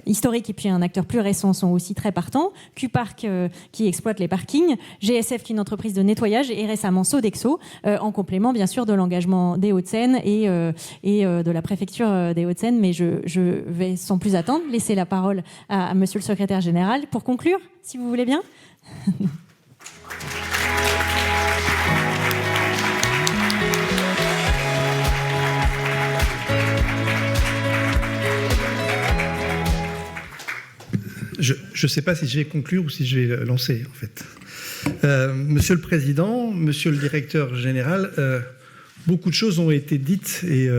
historique et puis un acteur plus récent sont aussi très partants. Q-Park qui exploite les parkings, GSF qui est une entreprise de nettoyage, et récemment Sodexo, en complément bien sûr de l'engagement des Hauts-de-Seine et de la préfecture des Hauts-de-Seine. Mais je vais sans plus attendre laisser la parole à monsieur le secrétaire général pour conclure, si vous voulez bien. Je ne sais pas si je vais conclure ou si je vais lancer, en fait. Monsieur le Président, Monsieur le Directeur Général, beaucoup de choses ont été dites et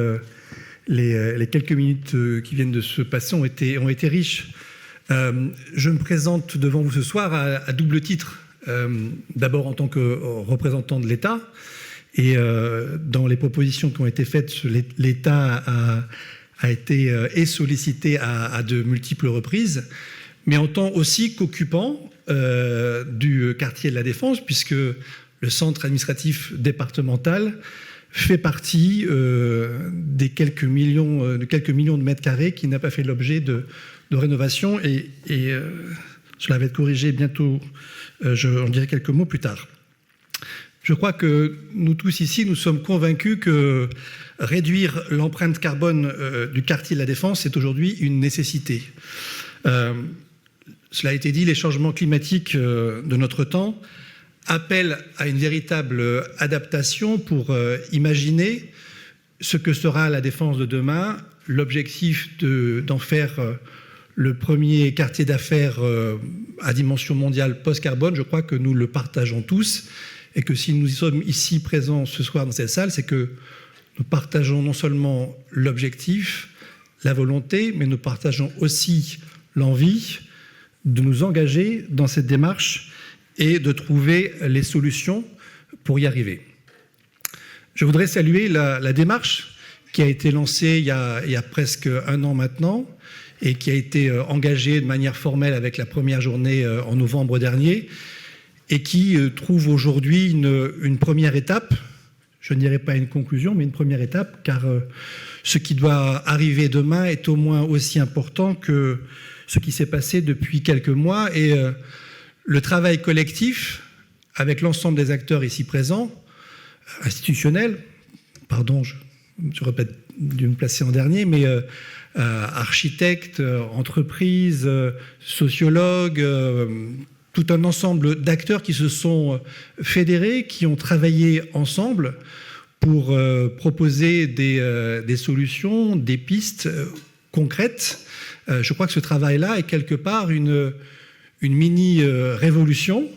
les quelques minutes qui viennent de se passer ont été riches. Je me présente devant vous ce soir à double titre. D'abord en tant que représentant de l'État, et dans les propositions qui ont été faites, l'État a été sollicité à de multiples reprises, mais en tant aussi qu'occupant du quartier de la Défense, puisque le centre administratif départemental fait partie des quelques millions de mètres carrés qui n'a pas fait l'objet de rénovation, et cela va être corrigé bientôt, j'en dirai quelques mots plus tard. Je crois que nous tous ici, nous sommes convaincus que réduire l'empreinte carbone du quartier de la Défense est aujourd'hui une nécessité. Cela a été dit, les changements climatiques de notre temps appellent à une véritable adaptation pour imaginer ce que sera la Défense de demain, l'objectif d'en faire le premier quartier d'affaires à dimension mondiale post-carbone. Je crois que nous le partageons tous et que si nous sommes ici présents ce soir dans cette salle, c'est que nous partageons non seulement l'objectif, la volonté, mais nous partageons aussi l'envie de nous engager dans cette démarche et de trouver les solutions pour y arriver. Je voudrais saluer la démarche qui a été lancée il y a presque 1 an maintenant et qui a été engagée de manière formelle avec la première journée en novembre dernier et qui trouve aujourd'hui une première étape, je ne dirais pas une conclusion, mais une première étape, car ce qui doit arriver demain est au moins aussi important que ce qui s'est passé depuis quelques mois. Et le travail collectif, avec l'ensemble des acteurs ici présents, institutionnels, pardon, je répète, dû me placer en dernier, mais architectes, entreprises, sociologues, tout un ensemble d'acteurs qui se sont fédérés, qui ont travaillé ensemble pour proposer des solutions, des pistes concrètes. Je crois que ce travail-là est quelque part une mini-révolution,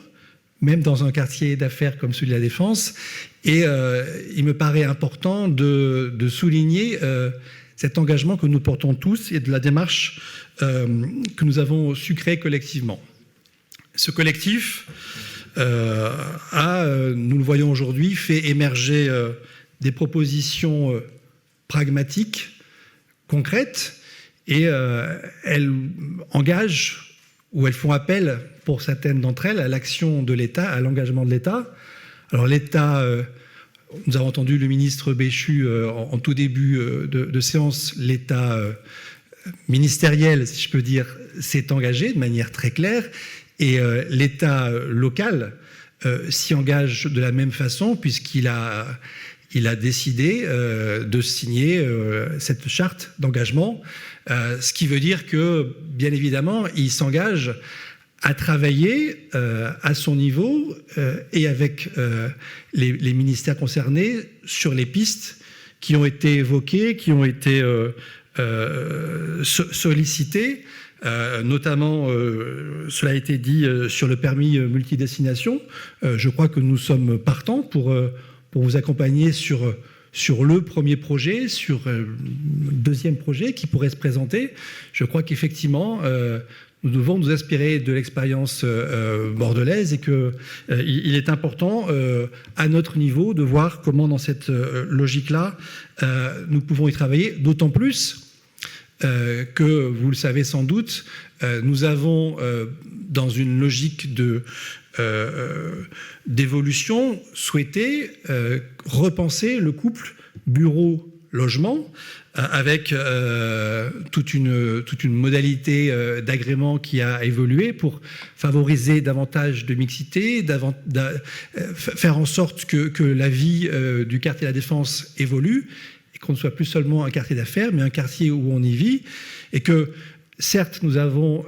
même dans un quartier d'affaires comme celui de la Défense. Et il me paraît important de souligner cet engagement que nous portons tous et de la démarche que nous avons su créer collectivement. Ce collectif a, nous le voyons aujourd'hui, fait émerger des propositions pragmatiques, concrètes, et elles engagent ou elles font appel, pour certaines d'entre elles, à l'action de l'État, à l'engagement de l'État. Alors l'État, nous avons entendu le ministre Béchu en tout début de séance, l'État ministériel, si je peux dire, s'est engagé de manière très claire, et l'État local s'y engage de la même façon, puisqu'il a décidé de signer cette charte d'engagement, ce qui veut dire que, bien évidemment, il s'engage à travailler à son niveau et avec les ministères concernés sur les pistes qui ont été évoquées, qui ont été sollicitées, notamment, cela a été dit, sur le permis multidestination. Je crois que nous sommes partants pour vous accompagner sur le premier projet, sur le deuxième projet qui pourrait se présenter. Je crois qu'effectivement, nous devons nous inspirer de l'expérience bordelaise et qu'il est important, à notre niveau, de voir comment, dans cette logique-là, nous pouvons y travailler, d'autant plus que, vous le savez sans doute, nous avons, dans une logique d'évolution, souhaité repenser le couple bureau-logement avec toute une modalité d'agrément qui a évolué pour favoriser davantage de mixité, faire en sorte que la vie du quartier de la Défense évolue et qu'on ne soit plus seulement un quartier d'affaires, mais un quartier où on y vit, et que, certes, nous avons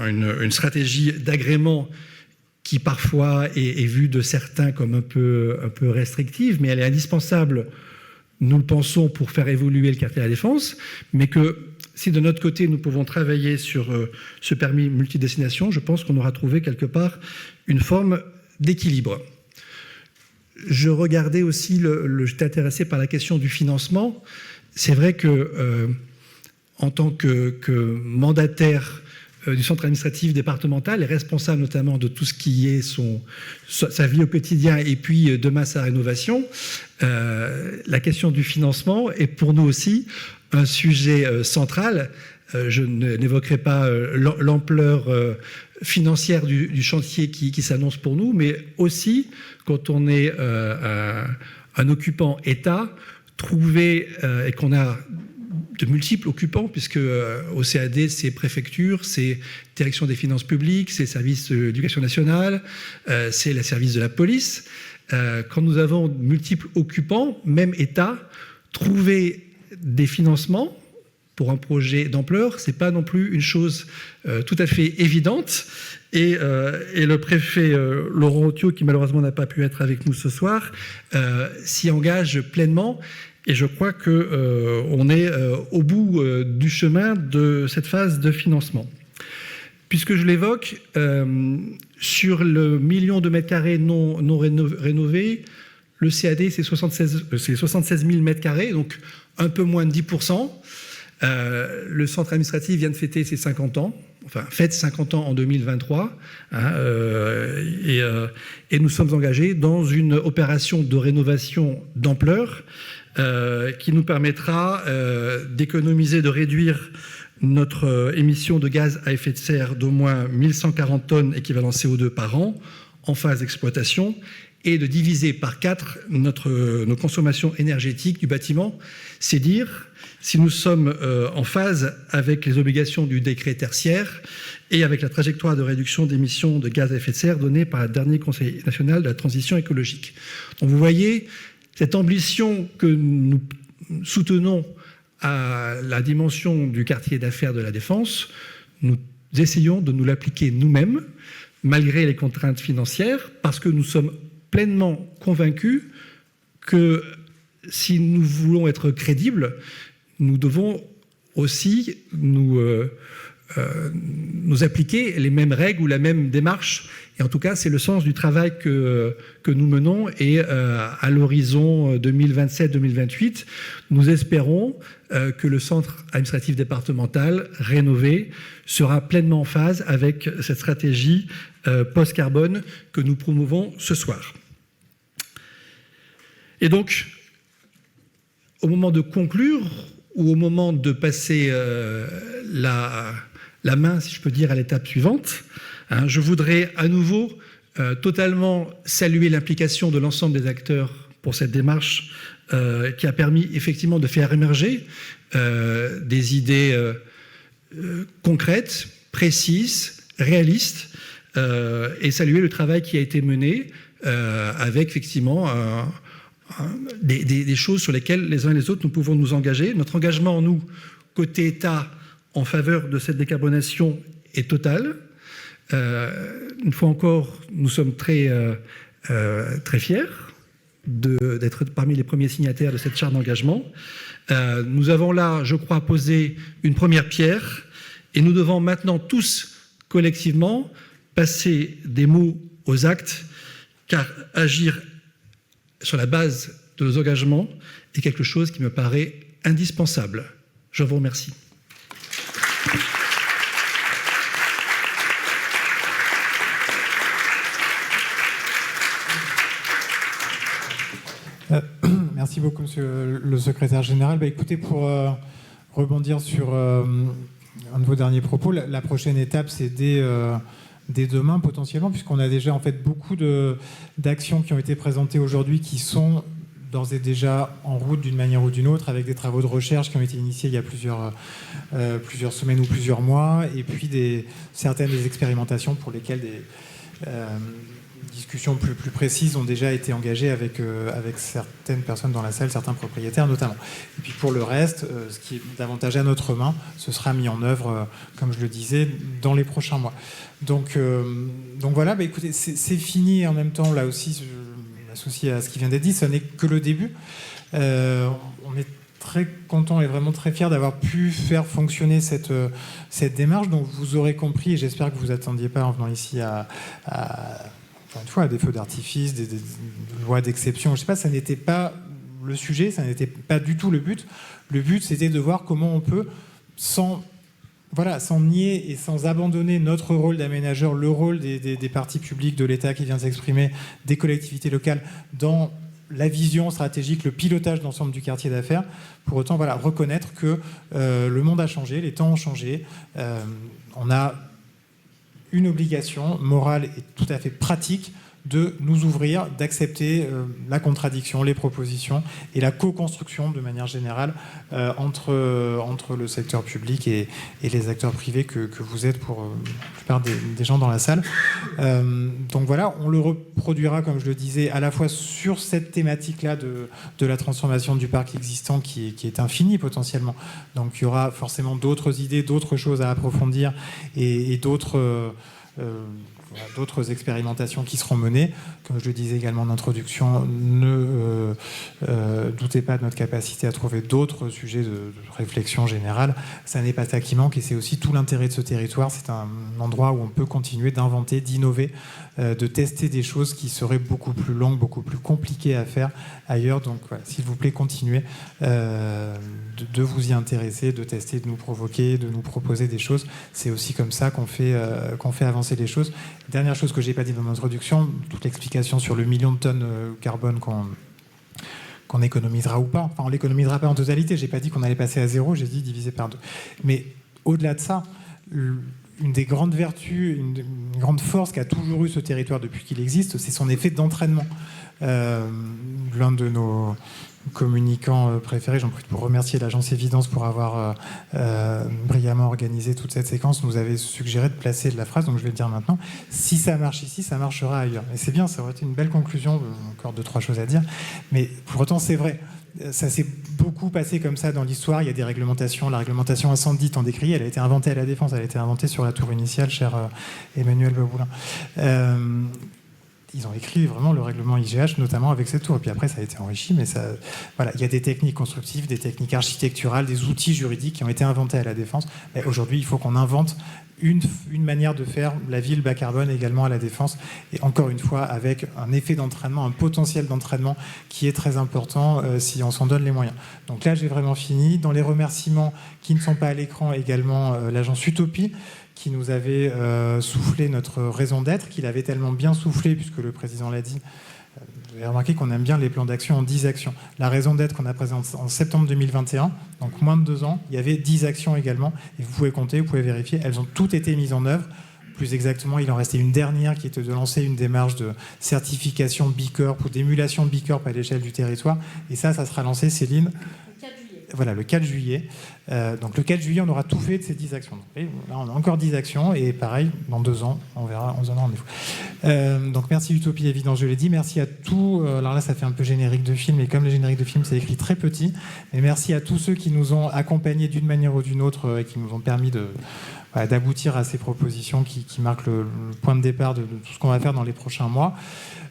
une stratégie d'agrément qui parfois est vue de certains comme un peu restrictive, mais elle est indispensable, nous le pensons, pour faire évoluer le quartier de la Défense, mais que si de notre côté nous pouvons travailler sur ce permis multidestination, je pense qu'on aura trouvé quelque part une forme d'équilibre. Je regardais aussi, j'étais intéressé par la question du financement. C'est vrai que en tant que mandataire du centre administratif départemental et responsable notamment de tout ce qui est sa vie au quotidien et puis demain sa rénovation, la question du financement est pour nous aussi un sujet central. Je n'évoquerai pas l'ampleur financière du chantier qui s'annonce pour nous, mais aussi, quand on est un occupant État, trouver, et qu'on a de multiples occupants, puisque au CAD, c'est préfecture, c'est direction des finances publiques, c'est service de l'éducation nationale, c'est le service de la police. Quand nous avons multiples occupants, même État, trouver des financements pour un projet d'ampleur, c'est pas non plus une chose tout à fait évidente. Et le préfet Laurent Otio, qui malheureusement n'a pas pu être avec nous ce soir, s'y engage pleinement. Et je crois qu'on est au bout du chemin de cette phase de financement. puisque je l'évoque, sur le million de mètres carrés non rénovés, le CAD, c'est 76 000 mètres carrés, donc un peu moins de 10%. Le centre administratif vient de fêter ses 50 ans, enfin fête 50 ans en 2023, et nous sommes engagés dans une opération de rénovation d'ampleur qui nous permettra d'économiser, de réduire notre émission de gaz à effet de serre d'au moins 1140 tonnes équivalent CO2 par an en phase d'exploitation, et de diviser par 4 nos consommations énergétiques du bâtiment. C'est dire si nous sommes en phase avec les obligations du décret tertiaire et avec la trajectoire de réduction d'émissions de gaz à effet de serre donnée par le dernier Conseil national de la transition écologique. Donc vous voyez, cette ambition que nous soutenons à la dimension du quartier d'affaires de la Défense, nous essayons de nous l'appliquer nous-mêmes, malgré les contraintes financières, parce que nous sommes pleinement convaincus que si nous voulons être crédibles, nous devons aussi nous appliquer les mêmes règles ou la même démarche. Et en tout cas, c'est le sens du travail que nous menons. Et à l'horizon 2027-2028, nous espérons que le centre administratif départemental rénové sera pleinement en phase avec cette stratégie post-carbone que nous promouvons ce soir. Et donc, au moment de conclure, ou au moment de passer la main, si je peux dire, à l'étape suivante, je voudrais à nouveau totalement saluer l'implication de l'ensemble des acteurs pour cette démarche qui a permis effectivement de faire émerger des idées concrètes, précises, réalistes, et saluer le travail qui a été mené avec effectivement des choses sur lesquelles les uns et les autres nous pouvons nous engager. Notre engagement, nous, côté État, en faveur de cette décarbonation est total. Une fois encore, nous sommes très fiers d'être parmi les premiers signataires de cette charte d'engagement. Nous avons là, je crois, posé une première pierre, et nous devons maintenant tous, collectivement, passer des mots aux actes, car agir sur la base de nos engagements est quelque chose qui me paraît indispensable. Je vous remercie. Merci beaucoup, monsieur le secrétaire général. Écoutez, pour rebondir sur un de vos derniers propos, la prochaine étape, c'est dès demain potentiellement, puisqu'on a déjà en fait beaucoup d'actions qui ont été présentées aujourd'hui qui sont d'ores et déjà en route d'une manière ou d'une autre, avec des travaux de recherche qui ont été initiés il y a plusieurs semaines ou plusieurs mois, et puis certaines des expérimentations pour lesquelles des discussions plus précises ont déjà été engagées avec certaines personnes dans la salle, certains propriétaires notamment. Et puis pour le reste, ce qui est davantage à notre main, ce sera mis en œuvre, comme je le disais, dans les prochains mois. Donc voilà, écoutez, c'est fini, et en même temps, là aussi, je m'associe à ce qui vient d'être dit, ce n'est que le début. On est très content et vraiment très fiers d'avoir pu faire fonctionner cette démarche. Donc vous aurez compris, et j'espère que vous ne vous attendiez pas en venant ici encore une fois, à des feux d'artifice, des lois d'exception. Je ne sais pas, ça n'était pas le sujet, ça n'était pas du tout le but. Le but, c'était de voir comment on peut, sans nier et sans abandonner notre rôle d'aménageur, le rôle des partis publics, de l'État qui vient de s'exprimer, des collectivités locales, dans la vision stratégique, le pilotage d'ensemble du quartier d'affaires. Pour autant, reconnaître que le monde a changé, les temps ont changé. On a une obligation morale et tout à fait pratique de nous ouvrir, d'accepter la contradiction, les propositions et la co-construction de manière générale entre le secteur public et les acteurs privés que vous êtes pour la plupart des gens dans la salle. Donc voilà, on le reproduira, comme je le disais, à la fois sur cette thématique-là de la transformation du parc existant qui est infini potentiellement. Donc il y aura forcément d'autres idées, d'autres choses à approfondir et d'autres d'autres expérimentations qui seront menées. Comme je le disais également en introduction, ne doutez pas de notre capacité à trouver d'autres sujets de réflexion générale. Ça n'est pas ça qui manque et c'est aussi tout l'intérêt de ce territoire. C'est un endroit où on peut continuer d'inventer, d'innover, de tester des choses qui seraient beaucoup plus longues, beaucoup plus compliquées à faire ailleurs. Donc voilà, s'il vous plaît, continuez de vous y intéresser, de tester, de nous provoquer, de nous proposer des choses. C'est aussi comme ça qu'on fait avancer les choses. Dernière chose que je n'ai pas dit dans mon introduction, toute l'explication sur le million de tonnes carbone qu'on économisera ou pas. Enfin, on ne l'économisera pas en totalité. Je n'ai pas dit qu'on allait passer à zéro, j'ai dit diviser par 2. Mais au-delà de ça, une des grandes vertus, une grande force qu'a toujours eu ce territoire depuis qu'il existe, c'est son effet d'entraînement. L'un de nos communicants préférés, j'en profite pour remercier l'agence Évidence pour avoir brillamment organisé toute cette séquence, nous avait suggéré de placer la phrase, donc je vais le dire maintenant: si ça marche ici, ça marchera ailleurs. Et c'est bien, ça aurait été une belle conclusion, encore 2-3 choses à dire, mais pour autant c'est vrai. Ça s'est beaucoup passé comme ça dans l'histoire. Il y a des réglementations. La réglementation incendie tant décriée, elle a été inventée à la Défense. Elle a été inventée sur la tour initiale, cher Emmanuel Beboulin. Ils ont écrit vraiment le règlement IGH, notamment avec cette tour. Et puis après, ça a été enrichi. Mais ça, voilà, il y a des techniques constructives, des techniques architecturales, des outils juridiques qui ont été inventés à la Défense. Et aujourd'hui, il faut qu'on invente une manière de faire la ville bas carbone également à la Défense, et encore une fois avec un effet d'entraînement, un potentiel d'entraînement qui est très important si on s'en donne les moyens. Donc là j'ai vraiment fini. Dans les remerciements qui ne sont pas à l'écran, également l'agence Utopie qui nous avait soufflé notre raison d'être, qu'il avait tellement bien soufflé puisque le président l'a dit. Vous avez remarqué qu'on aime bien les plans d'action en 10 actions. La raison d'être qu'on a présentée en septembre 2021, donc moins de 2 ans, il y avait 10 actions également. Et vous pouvez compter, vous pouvez vérifier, elles ont toutes été mises en œuvre. Plus exactement, il en restait une dernière qui était de lancer une démarche de certification B Corp ou d'émulation B Corp à l'échelle du territoire. Et ça sera lancé, Céline. Voilà, le 4 juillet. Donc le 4 juillet, on aura tout fait de ces 10 actions. Donc, là, on a encore 10 actions et pareil, dans 2 ans, on verra, on se donnera rendez-vous. Donc merci Utopie, Évidence, je l'ai dit. Merci à tous. Alors là, ça fait un peu générique de film, et comme les génériques de film, c'est écrit très petit. Mais merci à tous ceux qui nous ont accompagnés d'une manière ou d'une autre et qui nous ont permis d'aboutir à ces propositions qui marquent le point de départ de tout ce qu'on va faire dans les prochains mois.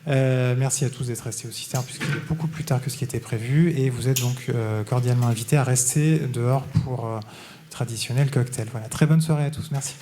Merci à tous d'être restés aussi tard, puisqu'il est beaucoup plus tard que ce qui était prévu, et vous êtes donc cordialement invités à rester dehors pour traditionnel cocktail. Voilà, très bonne soirée à tous, merci.